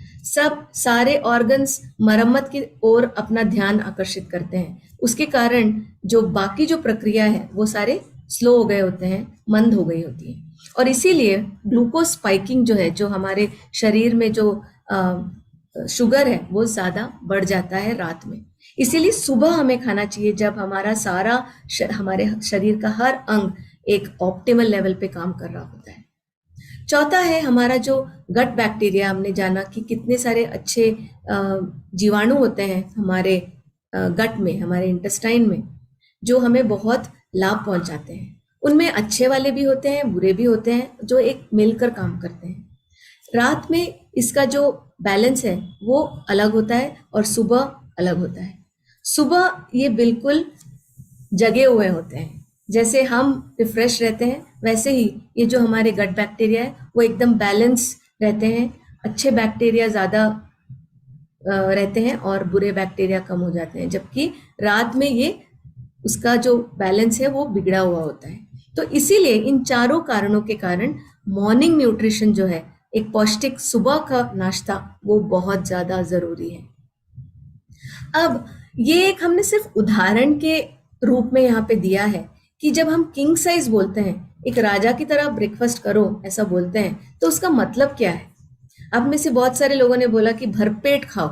सारे ऑर्गन्स मरम्मत की ओर अपना ध्यान आकर्षित करते हैं। उसके कारण जो बाकी जो प्रक्रिया है वो सारे स्लो हो गए होते हैं, मंद हो गई होती है। और इसीलिए ग्लूकोज स्पाइकिंग जो है, जो हमारे शरीर में जो शुगर है वो ज्यादा बढ़ जाता है रात में। इसीलिए सुबह हमें खाना चाहिए जब हमारा हमारे शरीर का हर अंग एक ऑप्टिमल लेवल पे काम कर रहा होता है। चौथा है हमारा जो गट बैक्टीरिया। हमने जाना कि कितने सारे अच्छे जीवाणु होते हैं हमारे गट में, हमारे इंटेस्टाइन में, जो हमें बहुत लाभ पहुंचाते हैं। उनमें अच्छे वाले भी होते हैं, बुरे भी होते हैं, जो एक मिलकर काम करते हैं। रात में इसका जो बैलेंस है वो अलग होता है और सुबह अलग होता है। सुबह ये बिल्कुल जगे हुए होते हैं, जैसे हम रिफ्रेश रहते हैं वैसे ही ये जो हमारे गट बैक्टीरिया है वो एकदम बैलेंस रहते हैं। अच्छे बैक्टीरिया ज्यादा रहते हैं और बुरे बैक्टीरिया कम हो जाते हैं, जबकि रात में ये उसका जो बैलेंस है वो बिगड़ा हुआ होता है। तो इसीलिए इन चारों कारणों के कारण मॉर्निंग न्यूट्रिशन जो है, एक पौष्टिक सुबह का नाश्ता, वो बहुत ज्यादा जरूरी है। अब ये एक हमने सिर्फ उदाहरण के रूप में यहाँ पे दिया है कि जब हम किंग साइज बोलते हैं, एक राजा की तरह ब्रेकफास्ट करो ऐसा बोलते हैं, तो उसका मतलब क्या है। अब में से बहुत सारे लोगों ने बोला कि भरपेट खाओ।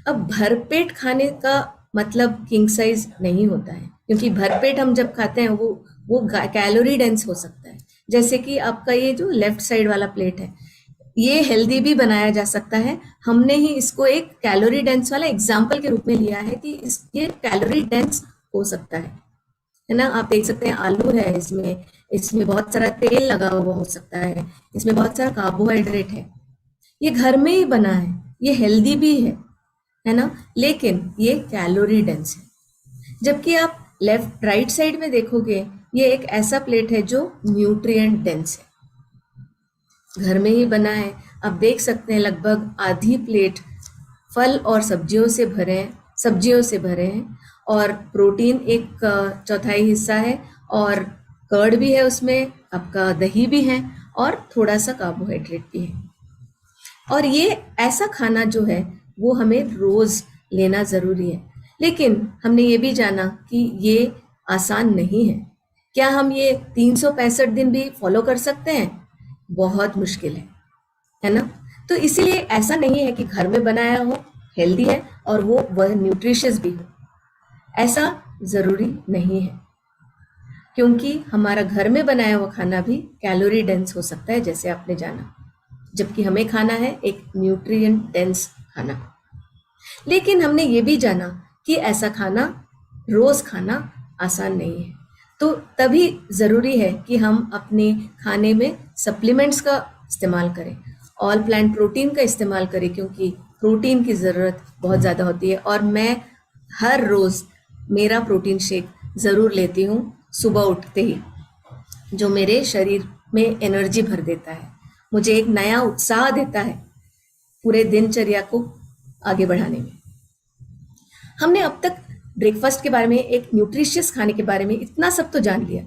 अब भरपेट खाने का मतलब किंग साइज नहीं होता है, क्योंकि भरपेट हम जब खाते हैं वो कैलोरी डेंस हो सकता है। जैसे कि आपका ये जो लेफ्ट साइड वाला प्लेट है, ये हेल्दी भी बनाया जा सकता है। हमने ही इसको एक कैलोरी डेंस वाला एग्जाम्पल के रूप में लिया है कि ये कैलोरी डेंस हो सकता है ना। आप देख सकते हैं आलू है, इसमें बहुत सारा तेल लगा हुआ हो सकता है, इसमें बहुत सारा कार्बोहाइड्रेट है, ये घर में ही बना है, ये हेल्दी भी है ना, लेकिन ये कैलोरी डेंस है। जबकि आप लेफ्ट राइट साइड में देखोगे, ये एक ऐसा प्लेट है जो न्यूट्रिएंट डेंस है, घर में ही बना है। आप देख सकते हैं लगभग आधी प्लेट फल और सब्जियों से भरे हैं और प्रोटीन एक चौथाई हिस्सा है और कर्ड भी है, उसमें आपका दही भी है और थोड़ा सा कार्बोहाइड्रेट भी है। और ये ऐसा खाना जो है वो हमें रोज लेना जरूरी है। लेकिन हमने ये भी जाना कि ये आसान नहीं है। क्या हम ये 365 दिन भी फॉलो कर सकते हैं? बहुत मुश्किल है ना। तो इसीलिए ऐसा नहीं है कि घर में बनाया हो, हेल्दी है और वह न्यूट्रिशियस भी हो, ऐसा जरूरी नहीं है। क्योंकि हमारा घर में बनाया हुआ खाना भी कैलोरी डेंस हो सकता है, जैसे आपने जाना, जबकि हमें खाना है एक न्यूट्रिएंट डेंस खाना। लेकिन हमने ये भी जाना कि ऐसा खाना रोज खाना आसान नहीं है, तो तभी ज़रूरी है कि हम अपने खाने में सप्लीमेंट्स का इस्तेमाल करें, ऑल प्लांट प्रोटीन का इस्तेमाल करें, क्योंकि प्रोटीन की ज़रूरत बहुत ज़्यादा होती है। और मैं हर रोज़ मेरा प्रोटीन शेक ज़रूर लेती हूँ सुबह उठते ही, जो मेरे शरीर में एनर्जी भर देता है, मुझे एक नया उत्साह देता है पूरे दिनचर्या को आगे बढ़ाने में। हमने अब तक ब्रेकफास्ट के बारे में, एक न्यूट्रिशियस खाने के बारे में इतना सब तो जान लिया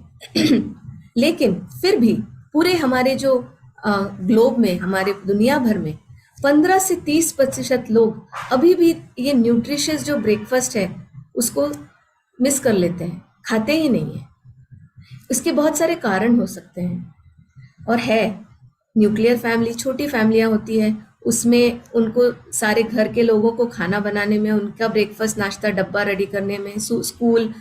लेकिन फिर भी पूरे हमारे जो ग्लोब में, हमारे दुनिया भर में 15 से 30% लोग अभी भी ये न्यूट्रिशियस जो ब्रेकफास्ट है उसको मिस कर लेते हैं, खाते ही नहीं है। इसके बहुत सारे कारण हो सकते हैं, और है न्यूक्लियर फैमिली, छोटी फैमिलियां होती है, उसमें उनको सारे घर के लोगों को खाना बनाने में, उनका ब्रेकफास्ट नाश्ता डब्बा रेडी करने में, स्कूल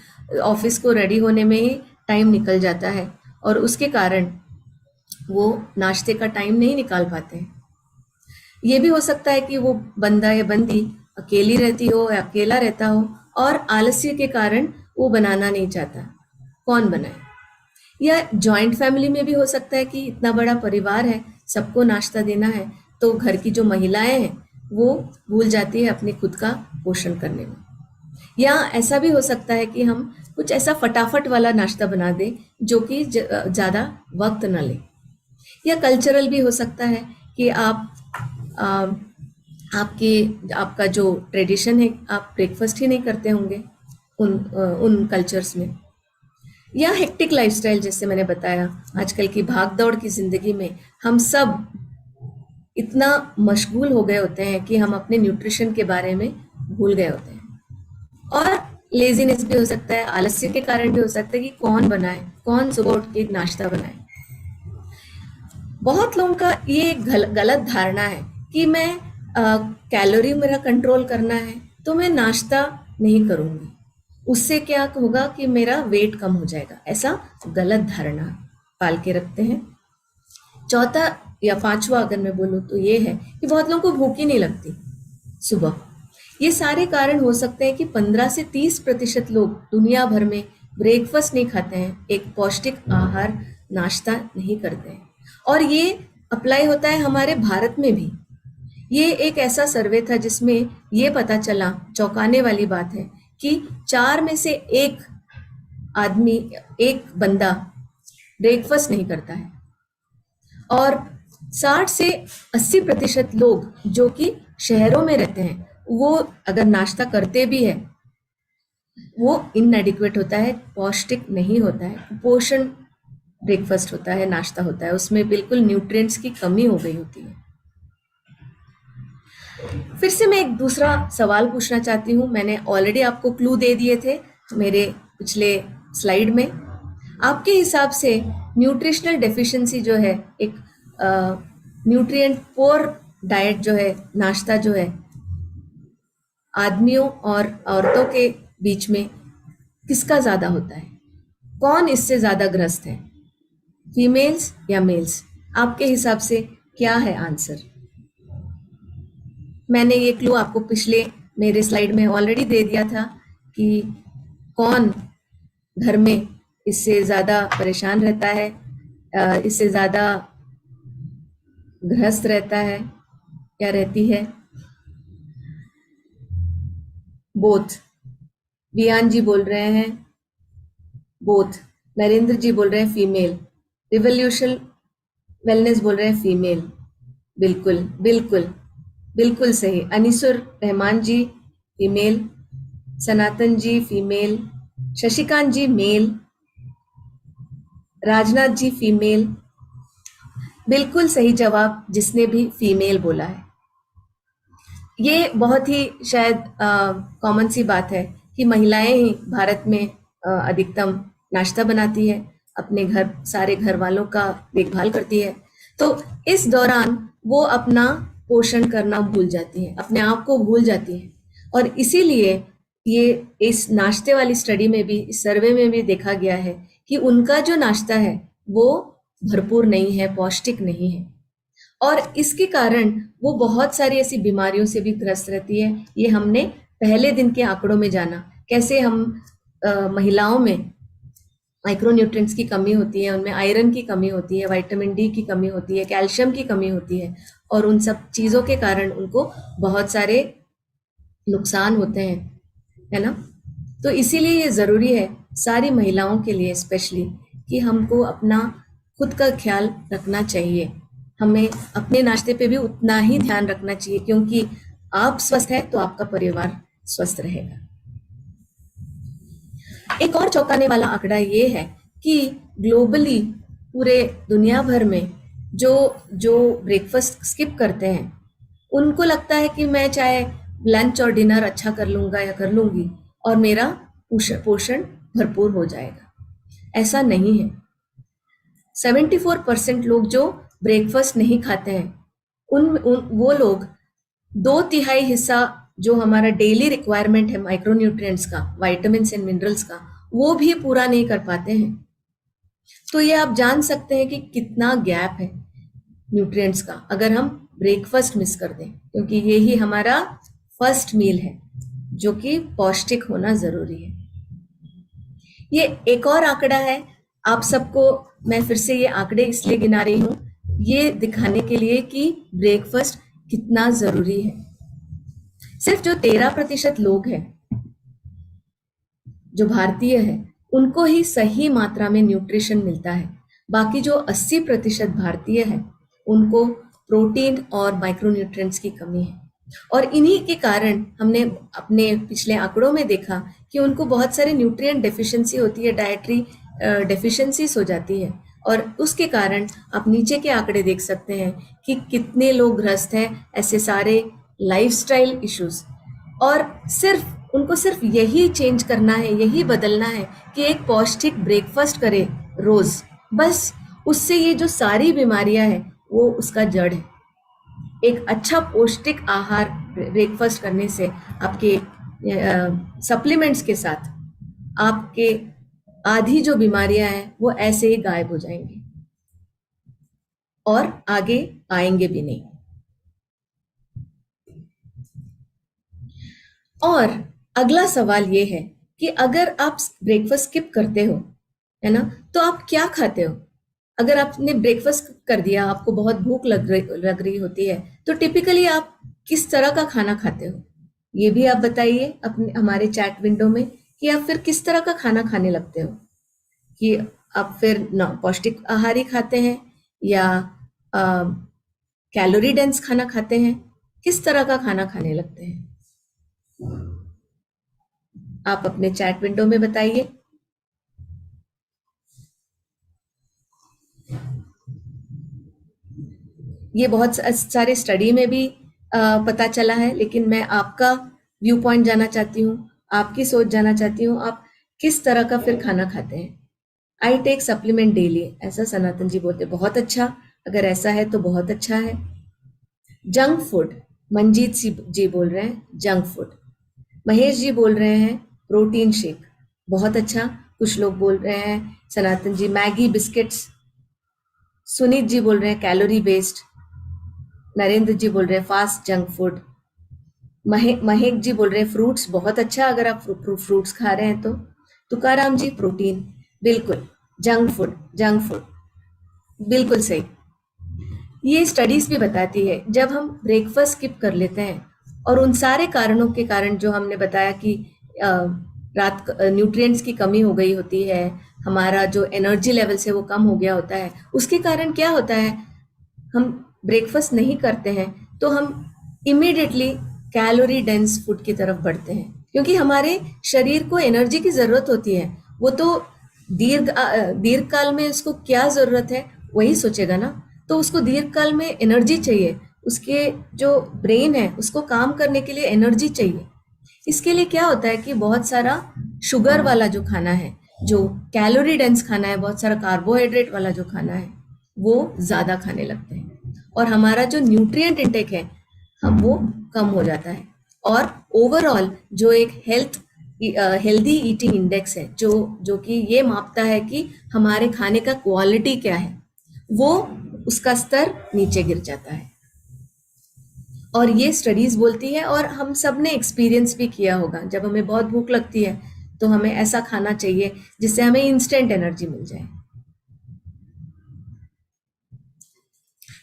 ऑफिस को रेडी होने में ही टाइम निकल जाता है, और उसके कारण वो नाश्ते का टाइम नहीं निकाल पाते हैं। ये भी हो सकता है कि वो बंदा या बंदी अकेली रहती हो या अकेला रहता हो, और आलस्य के कारण वो बनाना नहीं चाहता, कौन बनाए। या जॉइंट फैमिली में भी हो सकता है कि इतना बड़ा परिवार है, सबको नाश्ता देना है, तो घर की जो महिलाएं हैं वो भूल जाती है अपने खुद का पोषण करने में। या ऐसा भी हो सकता है कि हम कुछ ऐसा फटाफट वाला नाश्ता बना दें जो कि ज़्यादा वक्त न ले। या कल्चरल भी हो सकता है कि आपका जो ट्रेडिशन है, आप ब्रेकफास्ट ही नहीं करते होंगे उन कल्चर्स में। या हेक्टिक लाइफस्टाइल, जैसे मैंने बताया, आजकल की भाग दौड़ की जिंदगी में हम सब इतना मशगूल हो गए होते हैं कि हम अपने न्यूट्रिशन के बारे में भूल गए होते हैं। और लेजीनेस भी हो सकता है, आलस्य के कारण भी हो सकता है कि कौन बनाए, कौन सुबह उठ के नाश्ता बनाए। बहुत लोगों का ये एक गलत धारणा है कि मैं कैलोरी मेरा कंट्रोल करना है तो मैं नाश्ता नहीं करूंगी, उससे क्या होगा कि मेरा वेट कम हो जाएगा। ऐसा गलत धारणा पाल के रखते हैं। चौथा या पांचवा अगर मैं बोलूँ तो ये है कि बहुत लोगों को भूख ही नहीं लगती सुबह। ये सारे कारण हो सकते हैं कि 15 से 30% लोग दुनिया भर में ब्रेकफास्ट नहीं खाते हैं, एक पौष्टिक आहार नाश्ता नहीं करते हैं। और ये अप्लाई होता है हमारे भारत में भी। ये एक ऐसा सर्वे था जिसमें ये पता चला, चौंकाने वाली बात है, कि 4 में से एक आदमी, एक बंदा ब्रेकफास्ट नहीं करता है, और 60 से 80% लोग जो कि शहरों में रहते हैं वो अगर नाश्ता करते भी है वो इनएडिक्वेट होता है, पौष्टिक नहीं होता है, पोषण ब्रेकफास्ट होता है, नाश्ता होता है, उसमें बिल्कुल न्यूट्रिएंट्स की कमी हो गई होती है। फिर से मैं एक दूसरा सवाल पूछना चाहती हूँ। मैंने ऑलरेडी आपको क्लू दे दिए थे मेरे पिछले स्लाइड में। आपके हिसाब से न्यूट्रिशनल डेफिशिएंसी जो है, एक न्यूट्रिएंट पोर डाइट जो है, नाश्ता जो है, आदमियों और औरतों के बीच में किसका ज्यादा होता है? कौन इससे ज्यादा ग्रस्त है, फीमेल्स या मेल्स? आपके हिसाब से क्या है आंसर? मैंने ये क्लू आपको पिछले मेरे स्लाइड में ऑलरेडी दे दिया था कि कौन घर में इससे ज्यादा परेशान रहता है, इससे ज्यादा ग्रस्त रहता है या रहती है। बोथ। बियान जी बोल रहे हैं बोथ। नरेंद्र जी बोल रहे हैं फीमेल। रिवोल्यूशन वेलनेस बोल रहे हैं फीमेल। बिल्कुल बिल्कुल बिल्कुल सही। Anisur Rahman ji female, Sanatan ji female, Shashikant ji male, Rajnath ji female. बिल्कुल सही जवाब जिसने भी फीमेल बोला है। ये बहुत ही शायद कॉमन सी बात है कि महिलाएं ही भारत में अधिकतम नाश्ता बनाती है, अपने घर, सारे घर वालों का देखभाल करती है, तो इस दौरान वो अपना पोषण करना भूल जाती है, अपने आप को भूल जाती है, और इसीलिए ये इस नाश्ते वाली स्टडी में भी, इस सर्वे में भी देखा गया है कि उनका जो नाश्ता है वो भरपूर नहीं है, पौष्टिक नहीं है, और इसके कारण वो बहुत सारी ऐसी बीमारियों से भी ग्रस्त रहती है। ये हमने पहले दिन के आंकड़ों में जाना, कैसे हम महिलाओं में माइक्रोन्यूट्रिएंट्स की कमी होती है, उनमें आयरन की कमी होती है, विटामिन डी की कमी होती है, कैल्शियम की कमी होती है, और उन सब चीज़ों के कारण उनको बहुत सारे नुकसान होते हैं, है ना। तो इसीलिए ये ज़रूरी है सारी महिलाओं के लिए स्पेशली कि हमको अपना खुद का ख्याल रखना चाहिए। हमें अपने नाश्ते पे भी उतना ही ध्यान रखना चाहिए, क्योंकि आप स्वस्थ हैं तो आपका परिवार स्वस्थ रहेगा। एक और चौंकाने वाला आंकड़ा ये है कि ग्लोबली, पूरे दुनिया भर में जो जो ब्रेकफास्ट स्किप करते हैं, उनको लगता है कि मैं चाहे लंच और डिनर अच्छा कर लूंगा या कर लूंगी और मेरा पोषण भरपूर हो जाएगा। ऐसा नहीं है। 74% लोग जो ब्रेकफास्ट नहीं खाते हैं, वो लोग 2/3 हिस्सा जो हमारा डेली रिक्वायरमेंट है माइक्रोन्यूट्रिएंट्स का, विटामिन एंड मिनरल्स का, वो भी पूरा नहीं कर पाते हैं। तो ये आप जान सकते हैं कि कितना गैप है न्यूट्रिएंट्स का अगर हम ब्रेकफास्ट मिस कर दें, क्योंकि ये ही हमारा फर्स्ट मील है जो कि पौष्टिक होना जरूरी है। ये एक और आंकड़ा है, आप सबको मैं फिर से ये आंकड़े इसलिए गिना रही हूँ, ये दिखाने के लिए कि ब्रेकफास्ट कितना जरूरी है। सिर्फ जो 13% लोग हैं जो भारतीय है, उनको ही सही मात्रा में न्यूट्रिशन मिलता है। बाकी जो 80% भारतीय है, उनको प्रोटीन और माइक्रोन्यूट्रिएंट्स की कमी है, और इन्हीं के कारण हमने अपने पिछले आंकड़ों में देखा कि उनको बहुत सारे न्यूट्रिएंट डेफिशिएंसी होती है, डाइटरी डेफिशिएंसीज हो जाती है, और उसके कारण आप नीचे के आंकड़े देख सकते हैं कि कितने लोग ग्रस्त हैं ऐसे सारे लाइफस्टाइल इश्यूज। और उनको सिर्फ यही चेंज करना है, यही बदलना है कि एक पौष्टिक ब्रेकफास्ट करे रोज, बस उससे ये जो सारी बीमारियां हैं वो उसका जड़ है। एक अच्छा पौष्टिक आहार ब्रेकफास्ट करने से आपके सप्लीमेंट्स के साथ आपके आधी जो बीमारियां हैं वो ऐसे ही गायब हो जाएंगी और आगे आएंगे भी नहीं। और अगला सवाल ये है कि अगर आप ब्रेकफास्ट स्किप करते हो, है ना, तो आप क्या खाते हो? अगर आपने ब्रेकफास्ट कर दिया, आपको बहुत भूख लग रही होती है, तो टिपिकली आप किस तरह का खाना खाते हो? ये भी आप बताइए अपने हमारे चैट विंडो में कि आप फिर किस तरह का खाना खाने लगते हो, कि आप फिर पौष्टिक आहार ही खाते हैं या कैलोरी डेंस खाना खाते हैं, किस तरह का खाना खाने लगते हैं? आप अपने चैट विंडो में बताइए। ये बहुत सारे स्टडी में भी पता चला है, लेकिन मैं आपका व्यू पॉइंट जानना चाहती हूँ, आपकी सोच जानना चाहती हूँ, आप किस तरह का फिर खाना खाते हैं? आई टेक सप्लीमेंट डेली, ऐसा सनातन जी बोलते। बहुत अच्छा, अगर ऐसा है तो बहुत अच्छा है। जंक फूड, मंजीत जी बोल रहे हैं जंक फूड। महेश जी बोल रहे हैं प्रोटीन शेक, बहुत अच्छा। कुछ लोग बोल रहे हैं सनातन जी मैगी बिस्किट्स। सुनीत जी बोल रहे हैं कैलोरी बेस्ड। नरेंद्र जी बोल रहे हैं फास्ट जंक फूड। महेक जी बोल रहे हैं फ्रूट्स, बहुत अच्छा अगर आप फ्रूट्स खा रहे हैं तो। तुकाराम जी प्रोटीन, बिल्कुल। जंक फूड बिल्कुल सही। ये स्टडीज भी बताती है जब हम ब्रेकफास्ट स्किप कर लेते हैं और उन सारे कारणों के कारण जो हमने बताया कि रात न्यूट्रिएंट्स की कमी हो गई होती है, हमारा जो एनर्जी लेवल से वो कम हो गया होता है, उसके कारण क्या होता है, हम ब्रेकफास्ट नहीं करते हैं तो हम इमीडिएटली कैलोरी डेंस फूड की तरफ बढ़ते हैं, क्योंकि हमारे शरीर को एनर्जी की जरूरत होती है। वो तो दीर्घ काल में उसको क्या जरूरत है वही सोचेगा ना, तो उसको दीर्घ काल में एनर्जी चाहिए, उसके जो ब्रेन है उसको काम करने के लिए एनर्जी चाहिए। इसके लिए क्या होता है कि बहुत सारा शुगर वाला जो खाना है, जो कैलोरी डेंस खाना है, बहुत सारा कार्बोहाइड्रेट वाला जो खाना है, वो ज्यादा खाने लगते हैं और हमारा जो न्यूट्रिएंट इंटेक है हम वो कम हो जाता है, और ओवरऑल जो एक हेल्थ हेल्दी ईटिंग इंडेक्स है जो कि ये मापता है कि हमारे खाने का क्वालिटी क्या है, वो उसका स्तर नीचे गिर जाता है। और ये स्टडीज बोलती है, और हम सब ने एक्सपीरियंस भी किया होगा, जब हमें बहुत भूख लगती है तो हमें ऐसा खाना चाहिए जिससे हमें इंस्टेंट एनर्जी मिल जाए।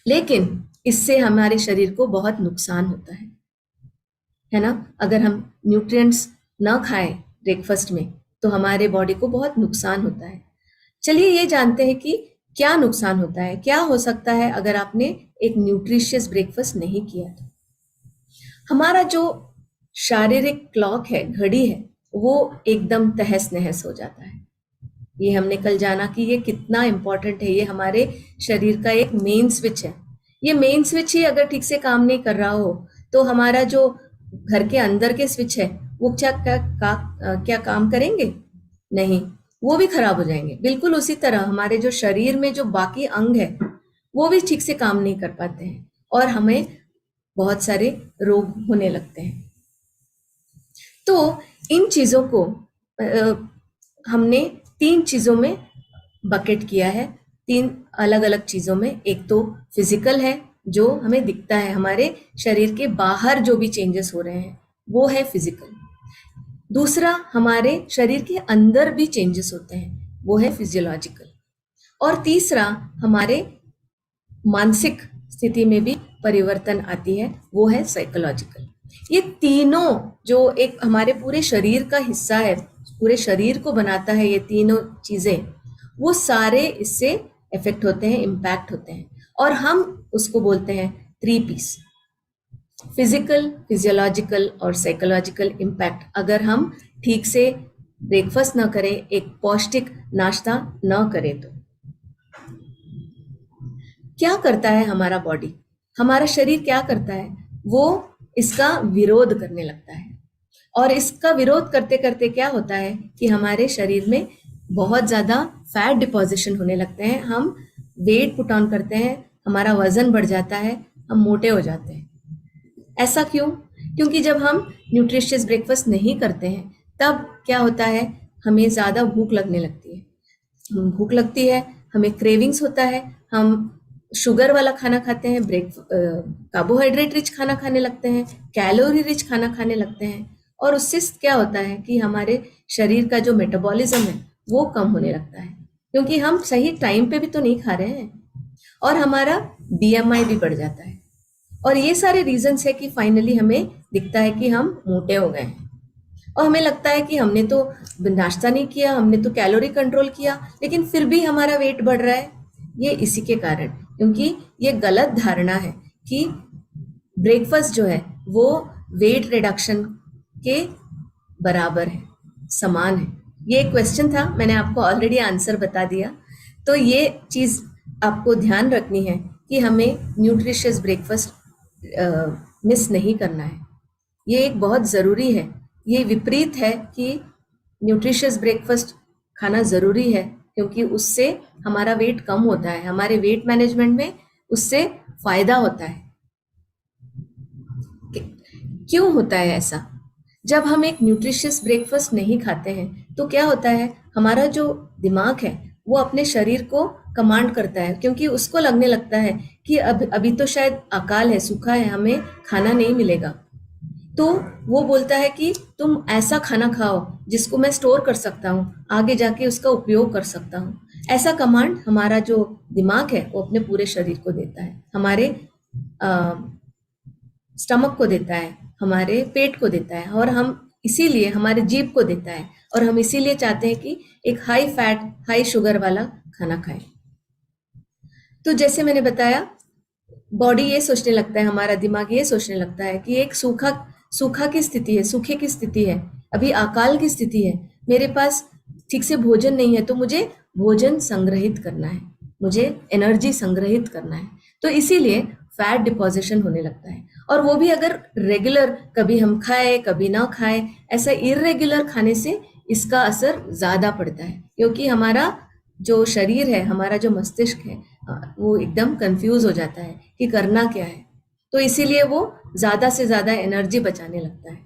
लेकिन इससे हमारे शरीर को बहुत नुकसान होता है ना। अगर हम न्यूट्रिएंट्स ना खाएं ब्रेकफास्ट में तो हमारे बॉडी को बहुत नुकसान होता है। चलिए ये जानते हैं कि क्या नुकसान होता है, क्या हो सकता है अगर आपने एक न्यूट्रिशियस ब्रेकफास्ट नहीं किया तो। हमारा जो शारीरिक क्लॉक है, घड़ी है, वो एकदम तहस नहस हो जाता है। ये हमने कल जाना कि ये कितना इंपॉर्टेंट है। ये हमारे शरीर का एक मेन स्विच है। ये मेन स्विच ही अगर ठीक से काम नहीं कर रहा हो तो हमारा जो घर के अंदर के स्विच है वो क्या काम करेंगे? नहीं, वो भी खराब हो जाएंगे। बिल्कुल उसी तरह हमारे जो शरीर में जो बाकी अंग है वो भी ठीक से काम नहीं कर पाते हैं और हमें बहुत सारे रोग होने लगते हैं। तो इन चीजों को हमने 3 चीजों में बकेट किया है, 3 अलग अलग चीजों में। एक तो फिजिकल है, जो हमें दिखता है, हमारे शरीर के बाहर जो भी चेंजेस हो रहे हैं वो है फिजिकल। दूसरा, हमारे शरीर के अंदर भी चेंजेस होते हैं, वो है फिजियोलॉजिकल। और तीसरा, हमारे मानसिक स्थिति में भी परिवर्तन आती है, वो है साइकोलॉजिकल। ये तीनों जो एक हमारे पूरे शरीर का हिस्सा है, पूरे शरीर को बनाता है, ये तीनों चीजें, वो सारे इससे इफेक्ट होते हैं, इम्पैक्ट होते हैं। और हम उसको बोलते हैं 3 P's: फिजिकल, फिजियोलॉजिकल और साइकोलॉजिकल इम्पैक्ट। अगर हम ठीक से ब्रेकफास्ट ना करें, एक पौष्टिक नाश्ता ना करें तो क्या करता है हमारा बॉडी, हमारा शरीर क्या करता है? वो इसका विरोध करने लगता है। और इसका विरोध करते करते क्या होता है कि हमारे शरीर में बहुत ज्यादा फैट डिपॉजिशन होने लगते हैं, हम वेट पुट ऑन करते हैं, हमारा वजन बढ़ जाता है, हम मोटे हो जाते हैं। ऐसा क्यों? क्योंकि जब हम न्यूट्रिशियस ब्रेकफास्ट नहीं करते हैं तब क्या होता है, हमें ज्यादा भूख लगने लगती है। भूख लगती है, हमें क्रेविंग्स होता है, हम शुगर वाला खाना खाते हैं, कार्बोहाइड्रेट रिच खाना खाने लगते हैं, कैलोरी रिच खाना खाने लगते हैं। और उससे क्या होता है कि हमारे शरीर का जो मेटाबॉलिज्म है वो कम होने लगता है, क्योंकि हम सही टाइम पे भी तो नहीं खा रहे हैं। और हमारा BMI भी बढ़ जाता है। और ये सारे रीजंस है कि फाइनली हमें दिखता है कि हम मोटे हो गए हैं। और हमें लगता है कि हमने तो नाश्ता नहीं किया, हमने तो कैलोरी कंट्रोल किया, लेकिन फिर भी हमारा वेट बढ़ रहा है। ये इसी के कारण, क्योंकि ये गलत धारणा है कि ब्रेकफास्ट जो है वो वेट रिडक्शन के बराबर है, समान है। ये एक क्वेश्चन था, मैंने आपको ऑलरेडी आंसर बता दिया। तो ये चीज आपको ध्यान रखनी है कि हमें न्यूट्रिशियस ब्रेकफास्ट मिस नहीं करना है। ये एक बहुत ज़रूरी है। ये विपरीत है कि न्यूट्रिशियस ब्रेकफास्ट खाना ज़रूरी है, क्योंकि उससे हमारा वेट कम होता है, हमारे वेट मैनेजमेंट में उससे फायदा होता है। क्यों होता है ऐसा? जब हम एक न्यूट्रिशियस ब्रेकफास्ट नहीं खाते हैं तो क्या होता है, हमारा जो दिमाग है वो अपने शरीर को कमांड करता है, क्योंकि उसको लगने लगता है कि अभी तो शायद अकाल है, सूखा है, हमें खाना नहीं मिलेगा। तो वो बोलता है कि तुम ऐसा खाना खाओ जिसको मैं स्टोर कर सकता हूँ, आगे जाके उसका उपयोग कर सकता हूँ। ऐसा कमांड हमारा जो दिमाग है वो अपने पूरे शरीर को देता है, हमारे स्टमक को देता है, हमारे पेट को देता है, और हम इसीलिए हमारे जीभ को देता है, और हम इसीलिए चाहते हैं कि एक हाई फैट हाई शुगर वाला खाना खाएं। तो जैसे मैंने बताया, बॉडी ये सोचने लगता है, हमारा दिमाग ये सोचने लगता है कि एक सूखा की स्थिति है, सूखे की स्थिति है, अभी अकाल की स्थिति है, मेरे पास ठीक से भोजन नहीं है, तो मुझे भोजन संग्रहित करना है, मुझे एनर्जी संग्रहित करना है। तो इसीलिए फैट डिपॉजिशन होने लगता है। और वो भी अगर रेगुलर, कभी हम खाए कभी ना खाए, ऐसा इरेगुलर खाने से इसका असर ज्यादा पड़ता है, क्योंकि हमारा जो शरीर है, हमारा जो मस्तिष्क है, वो एकदम कंफ्यूज हो जाता है कि करना क्या है। तो इसीलिए वो ज्यादा से ज्यादा एनर्जी बचाने लगता है।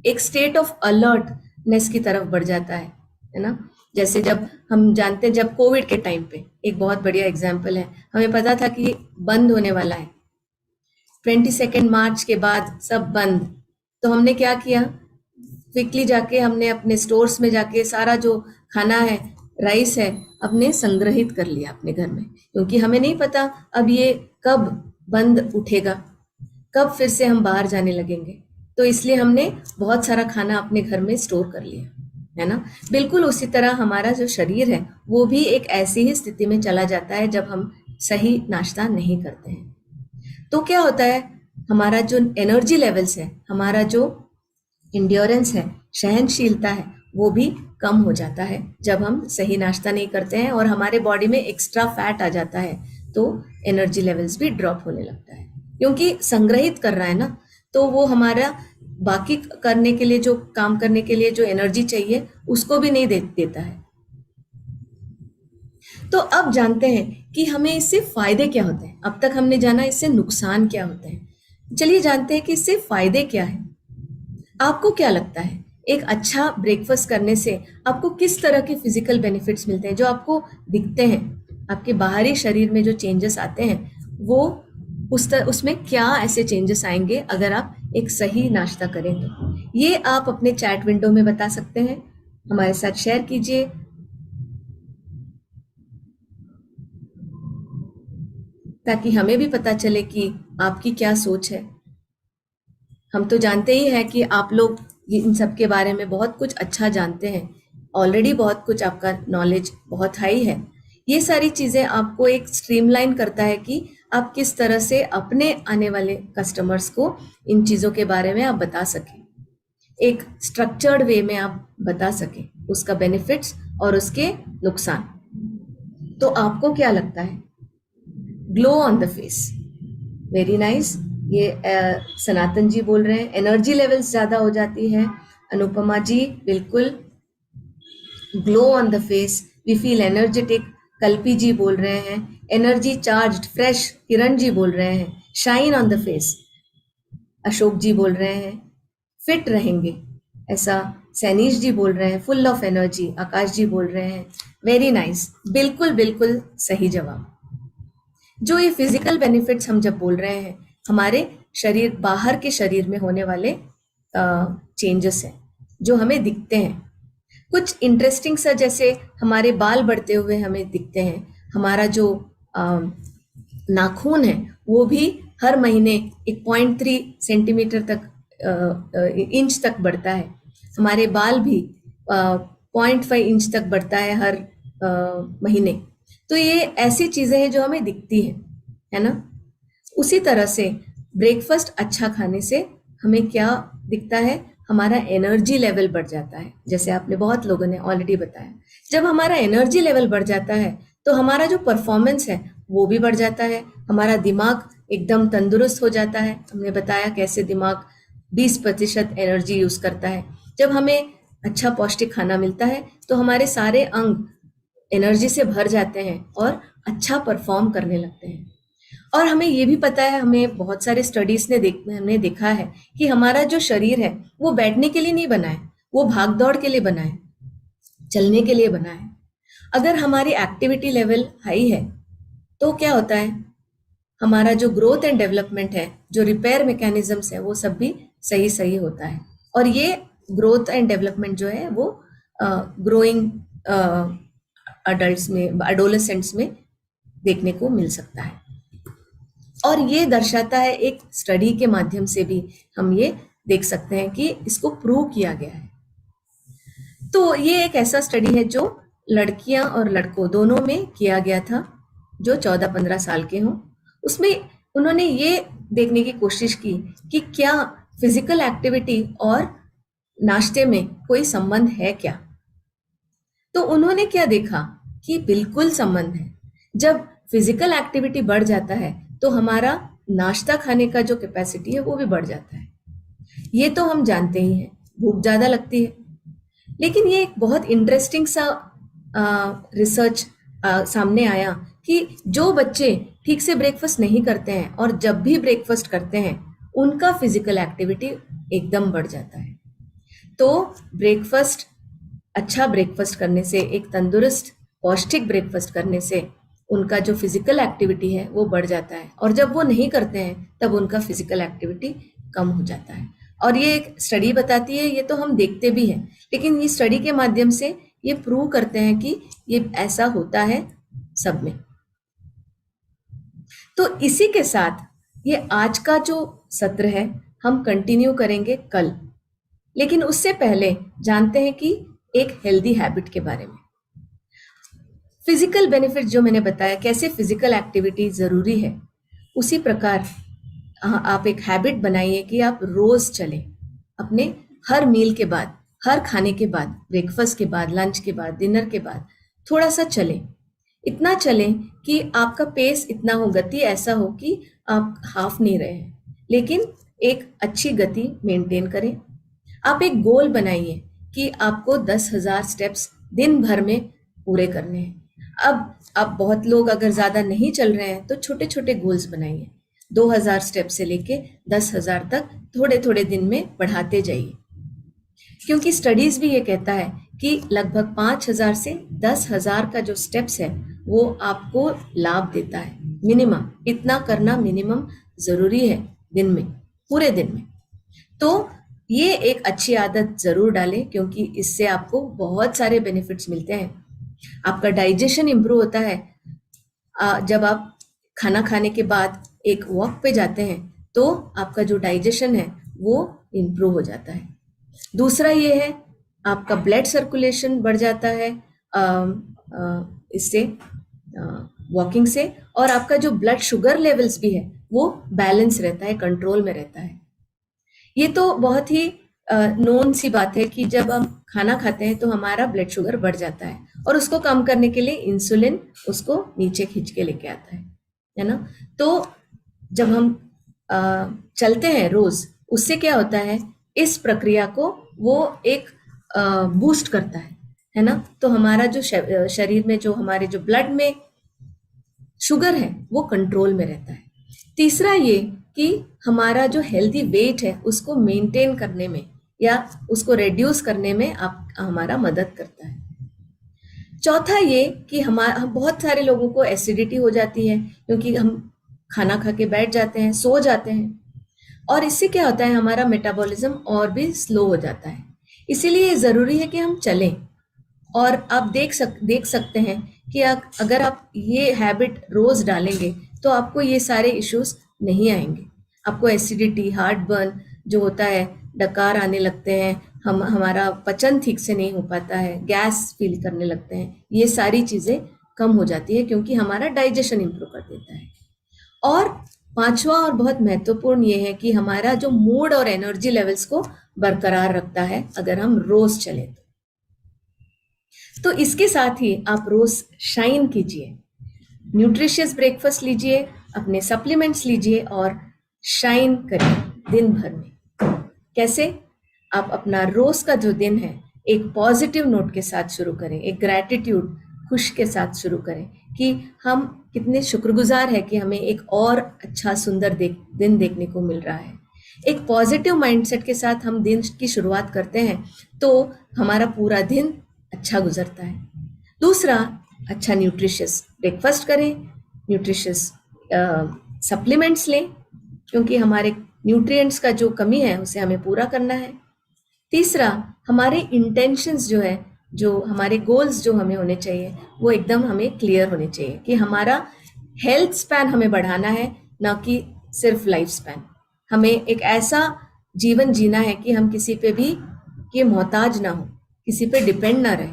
एक स्टेट ऑफ अलर्ट नेस की तरफ बढ़ जाता है ना। जैसे जब हम जानते हैं, जब कोविड के टाइम पे एक बहुत बढ़िया एग्जाम्पल है, हमें पता था कि बंद होने वाला है, 22 मार्च के बाद सब बंद, तो हमने क्या किया, क्विकली जाके हमने अपने स्टोर्स में जाके सारा जो खाना है, राइस है, अपने संग्रहित कर लिया अपने घर में, क्योंकि हमें नहीं पता अब ये कब बंद उठेगा, कब फिर से हम बाहर जाने लगेंगे, तो इसलिए हमने बहुत सारा खाना अपने घर में स्टोर कर लिया, है ना। बिल्कुल उसी तरह हमारा जो शरीर है वो भी एक ऐसी ही स्थिति में चला जाता है जब हम सही नाश्ता नहीं करते हैं। तो क्या होता है, हमारा जो एनर्जी लेवल्स है, हमारा जो इंड्योरेंस है, सहनशीलता है, वो भी कम हो जाता है जब हम सही नाश्ता नहीं करते हैं, और हमारे बॉडी में एक्स्ट्रा फैट आ जाता है, तो एनर्जी लेवल्स भी ड्रॉप होने लगता है, क्योंकि संग्रहित कर रहा है ना, तो वो हमारा बाकी करने के लिए, जो काम करने के लिए जो एनर्जी चाहिए उसको भी नहीं देता है। तो अब जानते हैं कि हमें इससे फायदे क्या होते हैं। अब तक हमने जाना इससे नुकसान क्या होते हैं, चलिए जानते हैं कि इससे फायदे क्या है। आपको क्या लगता है, एक अच्छा ब्रेकफास्ट करने से आपको किस तरह के फिजिकल बेनिफिट्स मिलते हैं, जो आपको दिखते हैं, आपके बाहरी शरीर में जो चेंजेस आते हैं, वो उसमें क्या ऐसे चेंजेस आएंगे अगर आप एक सही नाश्ता करें तो। ये आप अपने चैट विंडो में बता सकते हैं, हमारे साथ शेयर कीजिए। ताकि हमें भी पता चले कि आपकी क्या सोच है। हम तो जानते ही हैं कि आप लोग इन सब के बारे में बहुत कुछ अच्छा जानते हैं, ऑलरेडी बहुत कुछ आपका नॉलेज बहुत हाई है। ये सारी चीज़ें आपको एक स्ट्रीमलाइन करता है कि आप किस तरह से अपने आने वाले कस्टमर्स को इन चीज़ों के बारे में आप बता सकें, एक स्ट्रक्चर्ड वे में आप बता सकें उसका बेनिफिट्स और उसके नुकसान। तो आपको क्या लगता है? Glow on the face, very nice. ये सनातन जी बोल रहे हैं एनर्जी लेवल्स ज़्यादा हो जाती है। अनुपमा जी बिल्कुल, glow on the face, we feel energetic. Kalpi ji बोल रहे हैं energy charged fresh. Kiran ji बोल रहे हैं shine on the face. Ashok ji बोल रहे हैं फिट रहेंगे, ऐसा। सैनीश जी बोल रहे हैं फुल ऑफ एनर्जी। आकाश जी बोल रहे हैं वेरी नाइस। बिल्कुल बिल्कुल सही जवाब। जो ये फिजिकल बेनिफिट्स हम जब बोल रहे हैं, हमारे शरीर, बाहर के शरीर में होने वाले चेंजेस हैं जो हमें दिखते हैं। कुछ इंटरेस्टिंग सा, जैसे हमारे बाल बढ़ते हुए हमें दिखते हैं, हमारा जो नाखून है वो भी हर महीने 1.3 सेंटीमीटर तक, इंच तक बढ़ता है। हमारे बाल भी 0.5 इंच तक बढ़ता है हर महीने। तो ये ऐसी चीजें हैं जो हमें दिखती है ना। उसी तरह से ब्रेकफास्ट अच्छा खाने से हमें क्या दिखता है, हमारा एनर्जी लेवल बढ़ जाता है, जैसे आपने बहुत लोगों ने ऑलरेडी बताया। जब हमारा एनर्जी लेवल बढ़ जाता है तो हमारा जो परफॉर्मेंस है वो भी बढ़ जाता है, हमारा दिमाग एकदम तंदुरुस्त हो जाता है। हमने बताया कैसे दिमाग 20% एनर्जी यूज करता है। जब हमें अच्छा पौष्टिक खाना मिलता है तो हमारे सारे अंग एनर्जी से भर जाते हैं और अच्छा परफॉर्म करने लगते हैं। और हमें ये भी पता है, हमें बहुत सारे स्टडीज ने हमने देखा है कि हमारा जो शरीर है वो बैठने के लिए नहीं बना है, वो भाग दौड़ के लिए बना है, चलने के लिए बना है। अगर हमारी एक्टिविटी लेवल हाई है तो क्या होता है, हमारा जो ग्रोथ एंड डेवलपमेंट है, जो रिपेयर मैकेनिज्म्स है, वो सब भी सही सही होता है। और ये ग्रोथ एंड डेवलपमेंट जो है वो ग्रोइंग अडल्ट्स में, एडोलेसेंट्स में देखने को मिल सकता है। और ये दर्शाता है, एक स्टडी के माध्यम से भी हम ये देख सकते हैं कि इसको प्रूव किया गया है। तो ये एक ऐसा स्टडी है जो लड़कियां और लड़कों दोनों में किया गया था, जो 14-15 साल के हों। उसमें उन्होंने ये देखने की कोशिश की कि क्या फिजिकल एक्टिविटी और नाश्ते में कोई संबंध है क्या। तो उन्होंने क्या देखा कि बिल्कुल संबंध है। जब फिजिकल एक्टिविटी बढ़ जाता है तो हमारा नाश्ता खाने का जो कैपेसिटी है वो भी बढ़ जाता है। ये तो हम जानते ही हैं, भूख ज्यादा लगती है। लेकिन ये एक बहुत इंटरेस्टिंग सा रिसर्च सामने आया कि जो बच्चे ठीक से ब्रेकफास्ट नहीं करते हैं और जब भी ब्रेकफास्ट करते हैं उनका फिजिकल एक्टिविटी एकदम बढ़ जाता है। तो ब्रेकफास्ट, अच्छा ब्रेकफास्ट करने से, एक तंदुरुस्त पौष्टिक ब्रेकफास्ट करने से उनका जो फिजिकल एक्टिविटी है वो बढ़ जाता है, और जब वो नहीं करते हैं तब उनका फिजिकल एक्टिविटी कम हो जाता है। और ये एक स्टडी बताती है, ये तो हम देखते भी हैं, लेकिन ये स्टडी के माध्यम से ये प्रूव करते हैं कि ये ऐसा होता है सब में। तो इसी के साथ ये आज का जो सत्र है हम कंटिन्यू करेंगे कल, लेकिन उससे पहले जानते हैं कि एक हेल्दी हैबिट के बारे में। फिजिकल बेनिफिट जो मैंने बताया, कैसे फिजिकल एक्टिविटी जरूरी है, उसी प्रकार आप एक हैबिट बनाइए कि आप रोज चलें। अपने हर मील के बाद, हर खाने के बाद, ब्रेकफास्ट के बाद, लंच के बाद, डिनर के बाद थोड़ा सा चलें। इतना चलें कि आपका पेस इतना हो, गति ऐसा हो कि आप हाफ नहीं रहे हैं, लेकिन एक अच्छी गति मेंटेन करें। आप एक गोल बनाइए कि आपको 10,000 स्टेप्स दिन भर में पूरे करने हैं। अब बहुत लोग अगर ज्यादा नहीं चल रहे हैं तो छोटे छोटे गोल्स बनाइए। 2,000 स्टेप से लेके 10,000 तक थोड़े थोड़े दिन में बढ़ाते जाइए, क्योंकि स्टडीज भी ये कहता है कि लगभग 5,000 से 10,000 का जो स्टेप्स है वो आपको लाभ देता है। मिनिमम इतना करना मिनिमम जरूरी है दिन में, पूरे दिन में। तो ये एक अच्छी आदत जरूर डालें, क्योंकि इससे आपको बहुत सारे बेनिफिट्स मिलते हैं। आपका डाइजेशन इंप्रूव होता है। जब आप खाना खाने के बाद एक वॉक पे जाते हैं तो आपका जो डाइजेशन है वो इंप्रूव हो जाता है। दूसरा ये है, आपका ब्लड सर्कुलेशन बढ़ जाता है इससे, वॉकिंग से, और आपका जो ब्लड शुगर लेवल्स भी है वो बैलेंस रहता है, कंट्रोल में रहता है। ये तो बहुत ही नोन सी बात है कि जब हम खाना खाते हैं तो हमारा ब्लड शुगर बढ़ जाता है, और उसको कम करने के लिए इंसुलिन उसको नीचे खींच के लेके आता है ना। तो जब हम चलते हैं रोज, उससे क्या होता है, इस प्रक्रिया को वो एक बूस्ट करता है ना। तो हमारा जो शरीर में जो हमारे जो ब्लड में शुगर है वो कंट्रोल में रहता है। तीसरा ये कि हमारा जो हेल्दी वेट है उसको मेंटेन करने में या उसको रिड्यूस करने में हमारा मदद करता है। चौथा ये कि हमारा बहुत सारे लोगों को एसिडिटी हो जाती है, क्योंकि हम खाना खा के बैठ जाते हैं, सो जाते हैं, और इससे क्या होता है, हमारा मेटाबॉलिज्म और भी स्लो हो जाता है। इसीलिए जरूरी है कि हम चलें। और आप देख सकते हैं कि अगर आप ये हैबिट रोज डालेंगे तो आपको ये सारे इश्यूज नहीं आएंगे। आपको एसिडिटी, हार्ट बर्न जो होता है, डकार आने लगते हैं, हमारा पचन ठीक से नहीं हो पाता है, गैस फील करने लगते हैं, ये सारी चीजें कम हो जाती है, क्योंकि हमारा डाइजेशन इंप्रूव कर देता है। और पांचवा और बहुत महत्वपूर्ण ये है कि हमारा जो मूड और एनर्जी लेवल्स को बरकरार रखता है अगर हम रोज चलें तो इसके साथ ही आप रोज शाइन कीजिए, न्यूट्रिशियस ब्रेकफास्ट लीजिए, अपने सप्लीमेंट्स लीजिए और शाइन करिए दिन भर में। कैसे? आप अपना रोज का जो दिन है एक पॉजिटिव नोट के साथ शुरू करें, एक ग्रैटिट्यूड, खुश के साथ शुरू करें कि हम कितने शुक्रगुजार हैं कि हमें एक और अच्छा सुंदर दिन देखने को मिल रहा है। एक पॉजिटिव माइंडसेट के साथ हम दिन की शुरुआत करते हैं तो हमारा पूरा दिन अच्छा गुजरता है। दूसरा, अच्छा न्यूट्रिशियस ब्रेकफास्ट करें, न्यूट्रिशियस सप्लीमेंट्स लें, क्योंकि हमारे न्यूट्रिएंट्स का जो कमी है उसे हमें पूरा करना है। तीसरा, हमारे इंटेंशंस जो है, जो हमारे गोल्स जो हमें होने चाहिए वो एकदम हमें क्लियर होने चाहिए कि हमारा हेल्थ स्पैन हमें बढ़ाना है, ना कि सिर्फ लाइफ स्पैन। हमें एक ऐसा जीवन जीना है कि हम किसी पे भी के मोहताज ना हो, किसी पे डिपेंड ना रहे।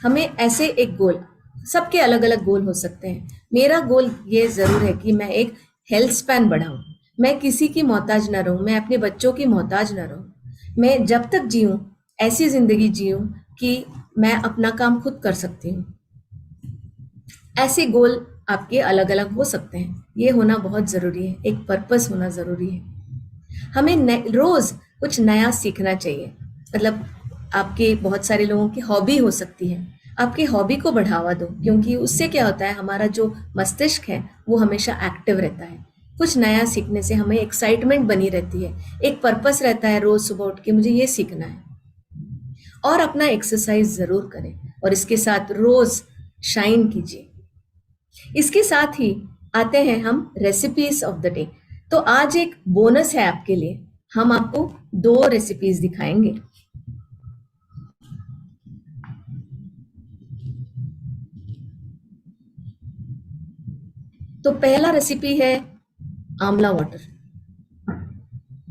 हमें ऐसे एक गोल, सबके अलग अलग गोल हो सकते हैं। मेरा गोल ये जरूर है कि मैं एक हेल्थ स्पैन बढ़ाऊं, मैं किसी की मोहताज ना रहूं, मैं अपने बच्चों की मोहताज ना रहूं, मैं जब तक जीऊं ऐसी जिंदगी जीऊं कि मैं अपना काम खुद कर सकती हूँ। ऐसे गोल आपके अलग अलग हो सकते हैं, ये होना बहुत जरूरी है, एक पर्पस होना जरूरी है। हमें रोज कुछ नया सीखना चाहिए। मतलब आपके बहुत सारे लोगों की हॉबी हो सकती है, आपकी हॉबी को बढ़ावा दो, क्योंकि उससे क्या होता है, हमारा जो मस्तिष्क है वो हमेशा एक्टिव रहता है। कुछ नया सीखने से हमें एक्साइटमेंट बनी रहती है, एक पर्पस रहता है रोज सुबह उठ के मुझे ये सीखना है। और अपना एक्सरसाइज जरूर करें और इसके साथ रोज शाइन कीजिए। इसके साथ ही आते हैं हम रेसिपीज ऑफ द डे। तो आज एक बोनस है आपके लिए, हम आपको 2 रेसिपीज दिखाएंगे। तो पहला रेसिपी है आंवला वाटर,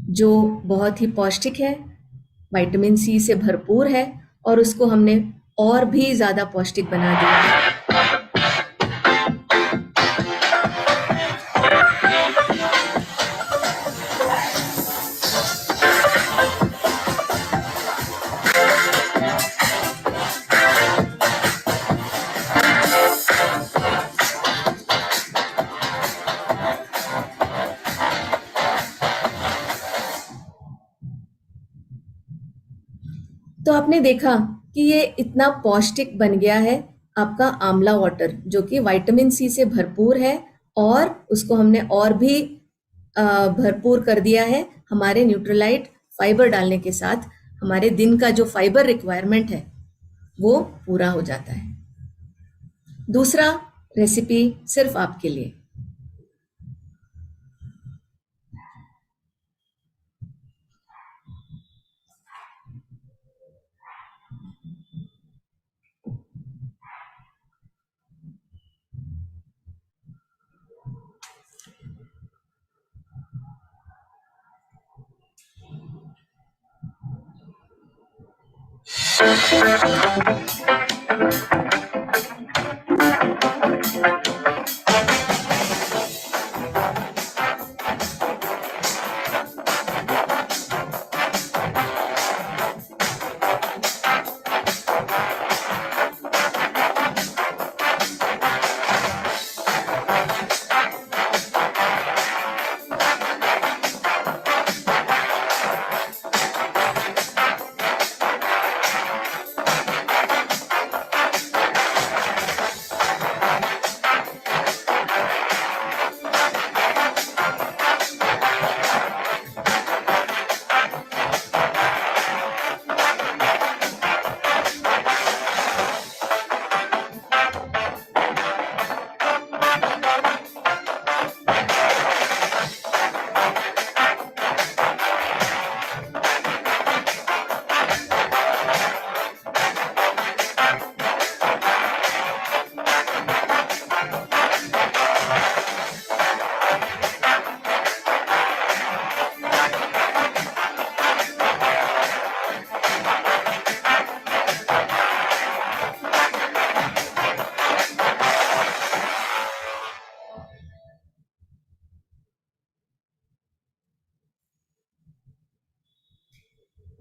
जो बहुत ही पौष्टिक है, विटामिन सी से भरपूर है और उसको हमने और भी ज्यादा पौष्टिक बना दिया है। तो आपने देखा कि ये इतना पौष्टिक बन गया है आपका आंवला वाटर, जो कि विटामिन सी से भरपूर है और उसको हमने और भी भरपूर कर दिया है हमारे न्यूट्रलाइट फाइबर डालने के साथ। हमारे दिन का जो फाइबर रिक्वायरमेंट है वो पूरा हो जाता है। दूसरा रेसिपी सिर्फ आपके लिए।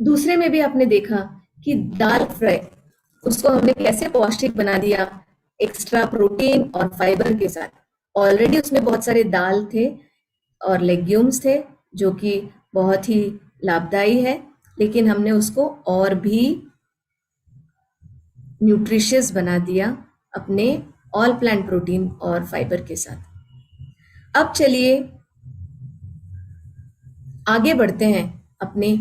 दूसरे में भी आपने देखा कि दाल फ्राई, उसको हमने कैसे पौष्टिक बना दिया एक्स्ट्रा प्रोटीन और फाइबर के साथ। ऑलरेडी उसमें बहुत सारे दाल थे और लेग्यूम्स थे जो कि बहुत ही लाभदायी है, लेकिन हमने उसको और भी न्यूट्रिशियस बना दिया अपने ऑल प्लांट प्रोटीन और फाइबर के साथ। अब चलिए आगे बढ़ते हैं अपने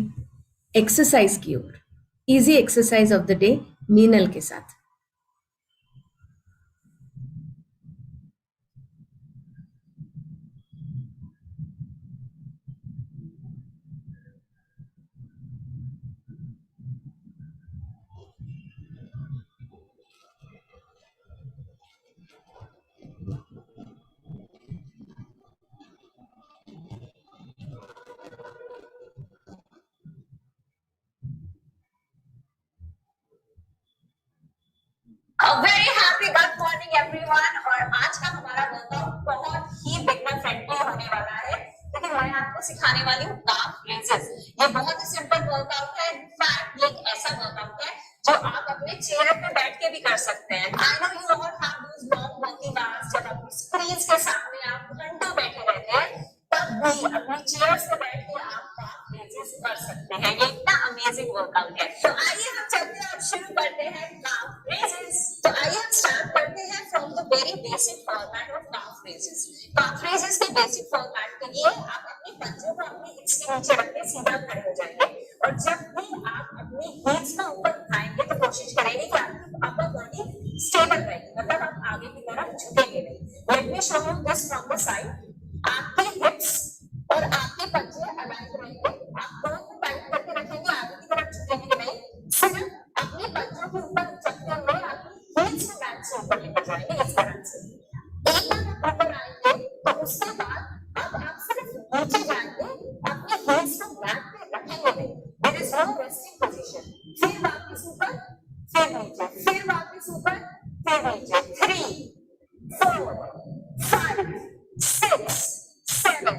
एक्सरसाइज की ओर। Easy exercise of the day Meenal के साथ। Very happy good morning everyone. और आज का हमारा वर्कआउट बहुत ही बिगनर फ्रेंडली होने वाला है, लेकिन मैं आपको सिखाने वाली हूँ काफ रेजेस। ये बहुत ही सिंपल वर्कआउट है। इनफैक्ट ये एक ऐसा वर्कआउट है जो आप अपने चेयर पे बैठ के भी कर सकते हैं। I know you all have those long working hours, जब अपनी स्क्रीन के सामने आप घंटों बैठे रहते हैं, तब भी अपनी चेयर से बैठ के आप काफ रेजेस कर सकते हैं। ये इतना अमेजिंग वर्कआउट है। तो आइए हम चलते हैं और शुरू करते हैं काफ रेजेस। तो आइए हम स्टार्ट करते हैं from the very basic format of calf raises. Calf raises के बेसिक फॉर्मेट के लिए आप अपनी पंजों को अपनी हिप्स के नीचे रख के सीधा खड़े हो जाएंगे और जब भी आप अपनी हील्स को ऊपर उठाएंगे मतलब आप आगे की तरफ झुकेंगे नहीं। Let me show you this from the side. आपके हिप्स और आपके पंजे अलाइन रहेंगे, आप दोनों को टाइट करके रखेंगे, आगे की तरफ झुकेंगे नहीं, सिर्फ अपने पंजों के ऊपर चलते हुए आपकी हील्स को मैट से ऊपर लेकर जाएंगे इस तरह से। एक बार आप ऊपर आएंगे तो उसके बाद अब आप सिर्फ नीचे जाएंगे, अपने हील्स को मैट पे रखेंगे नहीं, there is no resting position. फिर वापस ऊपर, फिर नीचे, फिर वापस ऊपर, फिर नीचे। 3 4 5 6 7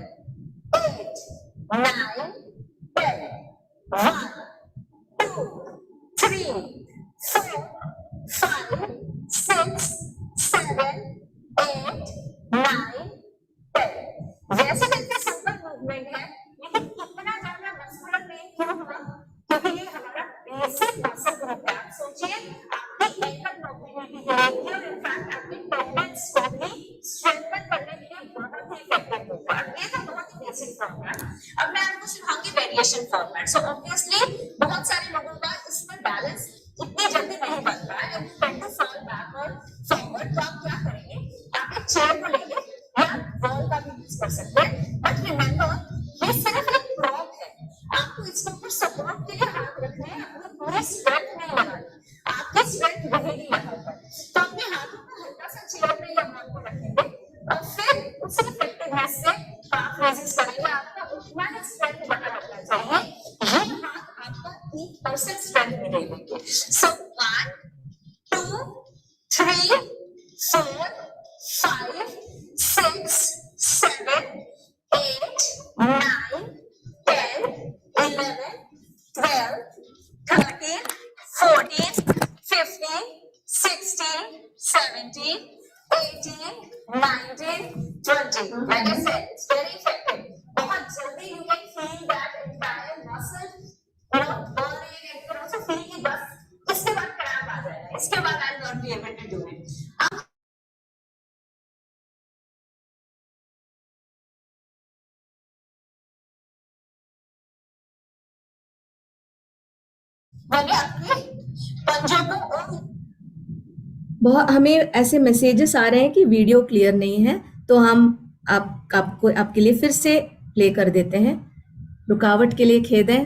8 9 10 1 2 3 4 5 6 7 8 9 10। वैसे तो इतना सिंपल मूवमेंट है, लेकिन इतना ज्यादा मस्कुलर पेन क्यों हुआ? क्योंकि ये हमारा बेसिक मसल ग्रुप है। आप सोचिए, आपकी एंकल मोबिलिटी के लिए और इनफैक्ट आपके टेंडेंस को भी स्ट्रेंथन करने के लिए बहुत ही इफेक्टिव होगा। ये तो बहुत ही बेसिक फॉर्मेट। अब मैं आपको सिखाऊंगी वेरिएशन फॉर्मेट। सो ऑब्वियसली बहुत सारे लोगों का इसमें बैलेंस इतनी जल्दी नहीं बनता है, and tend to fall back और फॉरवर्ड। तो आप क्या करेंगे, आप एक चेयर को लेंगे या वॉल का भी यूज कर सकते हैं, बट रिमेंबर ये सिर्फ एक प्रॉप है। आपको इसके ऊपर सपोर्ट के लिए हाथ रखने हैं, अपनी पूरी स्ट्रेंथ नहीं लगानी, आपकी स्ट्रेंथ रहेगी यहाँ पर। तो अपने हाथों को हल्का सा चेयर पे या वॉल को रखेंगे और फिर उसी इफेक्टिवनेस से काफ रेजिंग करेंगे। आपका उतना ही स्ट्रेंथ बना रहना चाहिए, ये हाथ आपका 1% स्ट्रेंथ में दे देंगे। सो 1 2 3 4 5 6 7 8 9 10 11 12 13 14 15 16 17 18 19 20। Like I said, it's very effective. बहुत जल्दी you can feel that entire muscle, burning, and you can also feel कि बस इसके बाद क्रैम्प आ जाएगा, इसके बाद I'll not be able to do it. मैंने अपने पंजों को और बहुत हमें ऐसे मैसेजेस आ रहे हैं कि वीडियो क्लियर नहीं है, तो हम आपको आपके लिए फिर से प्ले कर देते हैं। रुकावट के लिए खेद है।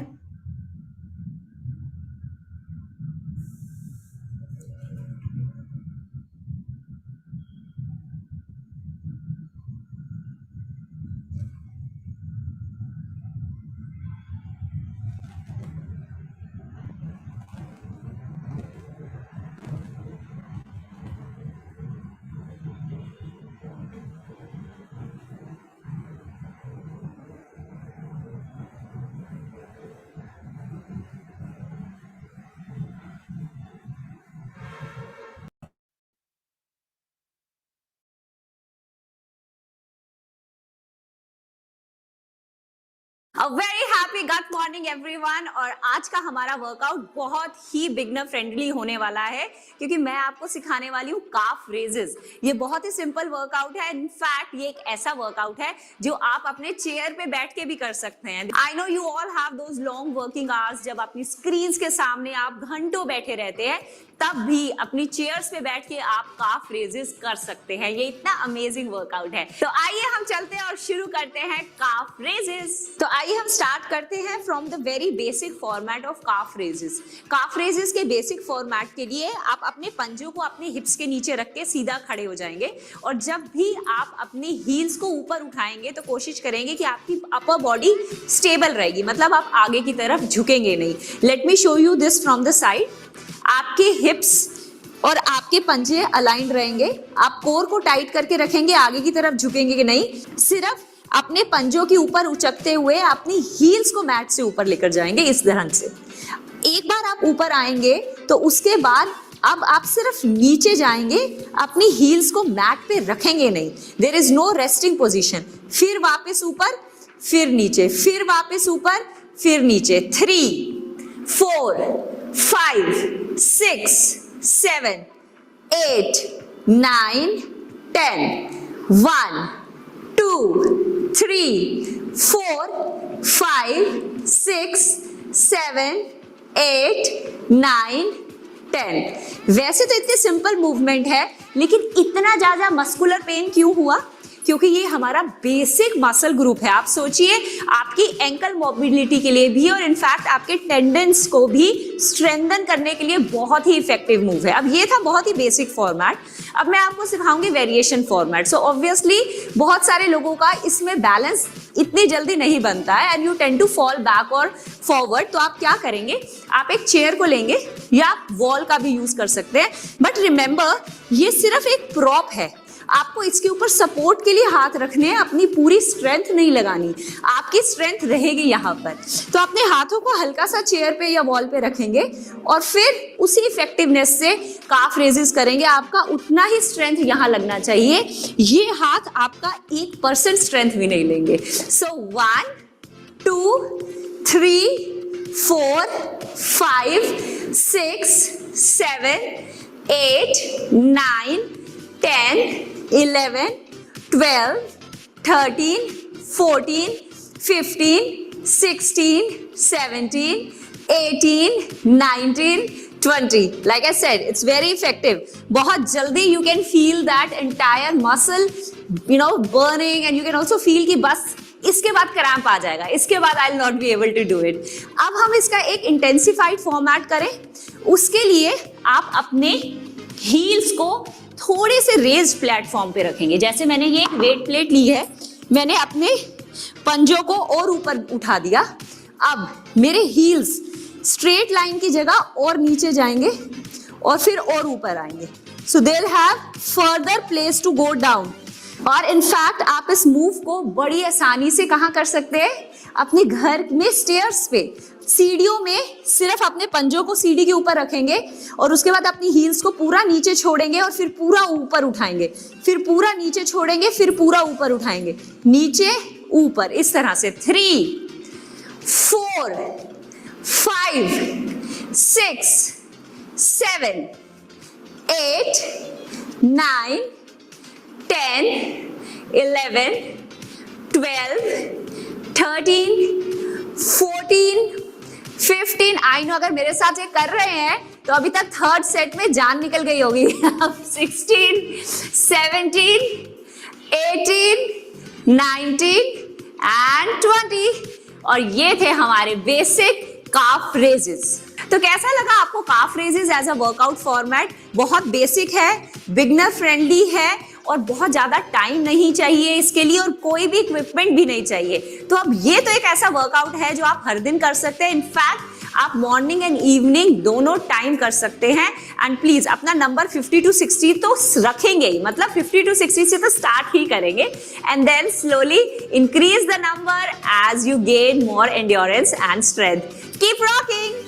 A very happy gut morning everyone। और आज का हमारा वर्कआउट बहुत ही बिगनर फ्रेंडली होने वाला है, क्योंकि मैं आपको सिखाने वाली हूँ काफ रेजेस। ये बहुत ही सिंपल वर्कआउट है। इनफैक्ट ये एक ऐसा वर्कआउट है जो आप अपने चेयर पे बैठ के भी कर सकते हैं। I know you all have those long working hours, जब अपनी स्क्रीन्स के सामने आप घंटों बैठे रहते हैं, तब भी अपनी चेयर्स पे बैठ के आप काफ रेजेस कर सकते हैं। ये इतना अमेजिंग वर्कआउट है। तो आइए हम चलते हैं और शुरू करते हैं काफ रेजेस। तो आइए हम स्टार्ट करते हैं from the very basic format of calf raises. Calf raises के बेसिक फॉर्मेट के लिए आप अपने पंजों को अपने हिप्स के नीचे रख के सीधा खड़े हो जाएंगे, और जब भी आप अपनी हील्स को ऊपर उठाएंगे तो कोशिश करेंगे कि आपकी अपर बॉडी स्टेबल रहेगी, मतलब आप आगे की तरफ झुकेंगे नहीं। Let me show you this from the side. आपके हिप्स और आपके पंजे अलाइन रहेंगे, आप कोर को टाइट करके रखेंगे, आगे की तरफ झुकेंगे नहीं, सिर्फ अपने पंजों के ऊपर उचकते हुए अपनी हील्स को मैट से ऊपर लेकर जाएंगे इस तरह से। एक बार आप ऊपर आएंगे तो उसके बाद अब आप सिर्फ नीचे जाएंगे, अपनी हील्स को मैट पे रखेंगे नहीं, there is no resting position. फिर वापस ऊपर, फिर नीचे, फिर वापस ऊपर, फिर नीचे। 3 4 5 6 7 8 9 10 1 2 3 4 5 6 7 8 9 10। वैसे तो इतने सिंपल मूवमेंट है, लेकिन इतना ज्यादा मस्कुलर पेन क्यों हुआ? क्योंकि ये हमारा बेसिक मसल ग्रुप है। आप सोचिए, आपकी एंकल मोबिलिटी के लिए भी और इनफैक्ट आपके टेंडेंस को भी स्ट्रेंथन करने के लिए बहुत ही इफेक्टिव मूव है। अब ये था बहुत ही बेसिक फॉर्मेट। अब मैं आपको सिखाऊंगी वेरिएशन फॉर्मेट। सो ऑब्वियसली बहुत सारे लोगों का इसमें बैलेंस इतनी जल्दी नहीं बनता है and you tend to fall back और फॉरवर्ड। तो आप क्या करेंगे, आप एक चेयर को लेंगे या आप वॉल का भी यूज कर सकते हैं, बट रिमेंबर ये सिर्फ एक प्रॉप है। आपको इसके ऊपर सपोर्ट के लिए हाथ रखने हैं, अपनी पूरी स्ट्रेंथ नहीं लगानी। आपकी स्ट्रेंथ रहेगी यहाँ पर। तो अपने हाथों को हल्का सा चेयर पे या वॉल पे रखेंगे और फिर उसी इफेक्टिवनेस से काफ रेजेस करेंगे। आपका उतना ही स्ट्रेंथ यहाँ लगना चाहिए। ये हाथ आपका 1% स्ट्रेंथ भी नहीं लेंगे। सो 1 2 3 4 5 6 7 8 9 10 11 12 13 14 15 16 17 18 19 20. Like I said, it's very effective. बहुत जल्दी you can feel that entire muscle, burning, and you can also feel कि बस इसके बाद क्रैम्प आ जाएगा, इसके बाद I will not be able to do it. अब हम इसका एक इंटेंसिफाइड फॉर्मेट करें। उसके लिए आप अपने हील्स को थोड़े से रेज प्लेटफॉर्म पे रखेंगे। जैसे मैंने ये एक वेट प्लेट ली है, मैंने अपने पंजों को और ऊपर उठा दिया। अब मेरे हील्स स्ट्रेट लाइन की जगह और नीचे जाएंगे और फिर और ऊपर आएंगे। So they will have further place to go down. और इनफैक्ट आप इस मूव को बड़ी आसानी से कहाँ कर सकते हैं, अपने घर में स्टेयर्स पे, सीढ़ियों में सिर्फ अपने पंजों को सीढ़ी के ऊपर रखेंगे और उसके बाद अपनी हील्स को पूरा नीचे छोड़ेंगे और फिर पूरा ऊपर उठाएंगे, फिर पूरा नीचे छोड़ेंगे, फिर पूरा ऊपर उठाएंगे, नीचे ऊपर, इस तरह से 3 4 5 6 7 8 9 10 11 12 13 14 15। आई नो अगर मेरे साथ ये कर रहे हैं तो अभी तक थर्ड सेट में जान निकल गई होगी। अब 16 17 18 19 एंड 20। और ये थे हमारे बेसिक काफ रेजेस। तो कैसा लगा आपको calf raises as a workout format? बहुत बेसिक है, बिगनर फ्रेंडली है और बहुत ज्यादा टाइम नहीं चाहिए इसके लिए और कोई भी इक्विपमेंट भी नहीं चाहिए। तो अब ये तो एक ऐसा वर्कआउट है जो आप हर दिन कर सकते हैं। इनफैक्ट आप मॉर्निंग एंड इवनिंग दोनों टाइम कर सकते हैं। एंड प्लीज अपना नंबर 50 to 60 तो रखेंगे ही, मतलब 50 to 60 से तो स्टार्ट ही करेंगे and then slowly increase the number as you gain more endurance and strength. Keep rocking.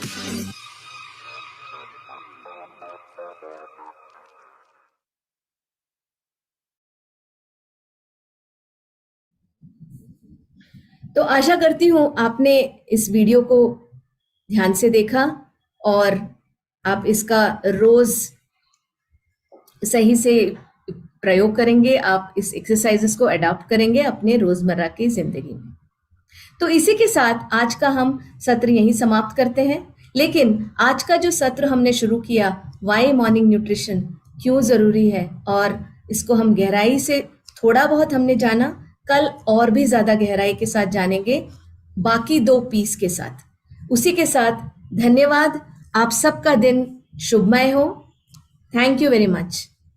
तो आशा करती हूँ आपने इस वीडियो को ध्यान से देखा और आप इसका रोज सही से प्रयोग करेंगे, आप इस एक्सरसाइजेस को अडॉप्ट करेंगे अपने रोजमर्रा की जिंदगी में। तो इसी के साथ आज का हम सत्र यहीं समाप्त करते हैं। लेकिन आज का जो सत्र हमने शुरू किया, वाई मॉर्निंग न्यूट्रिशन क्यों जरूरी है, और इसको हम गहराई से थोड़ा बहुत हमने जाना, कल और भी ज्यादा गहराई के साथ जानेंगे बाकी 2 पीस के साथ। उसी के साथ धन्यवाद। आप सबका दिन शुभमय हो। Thank you very much.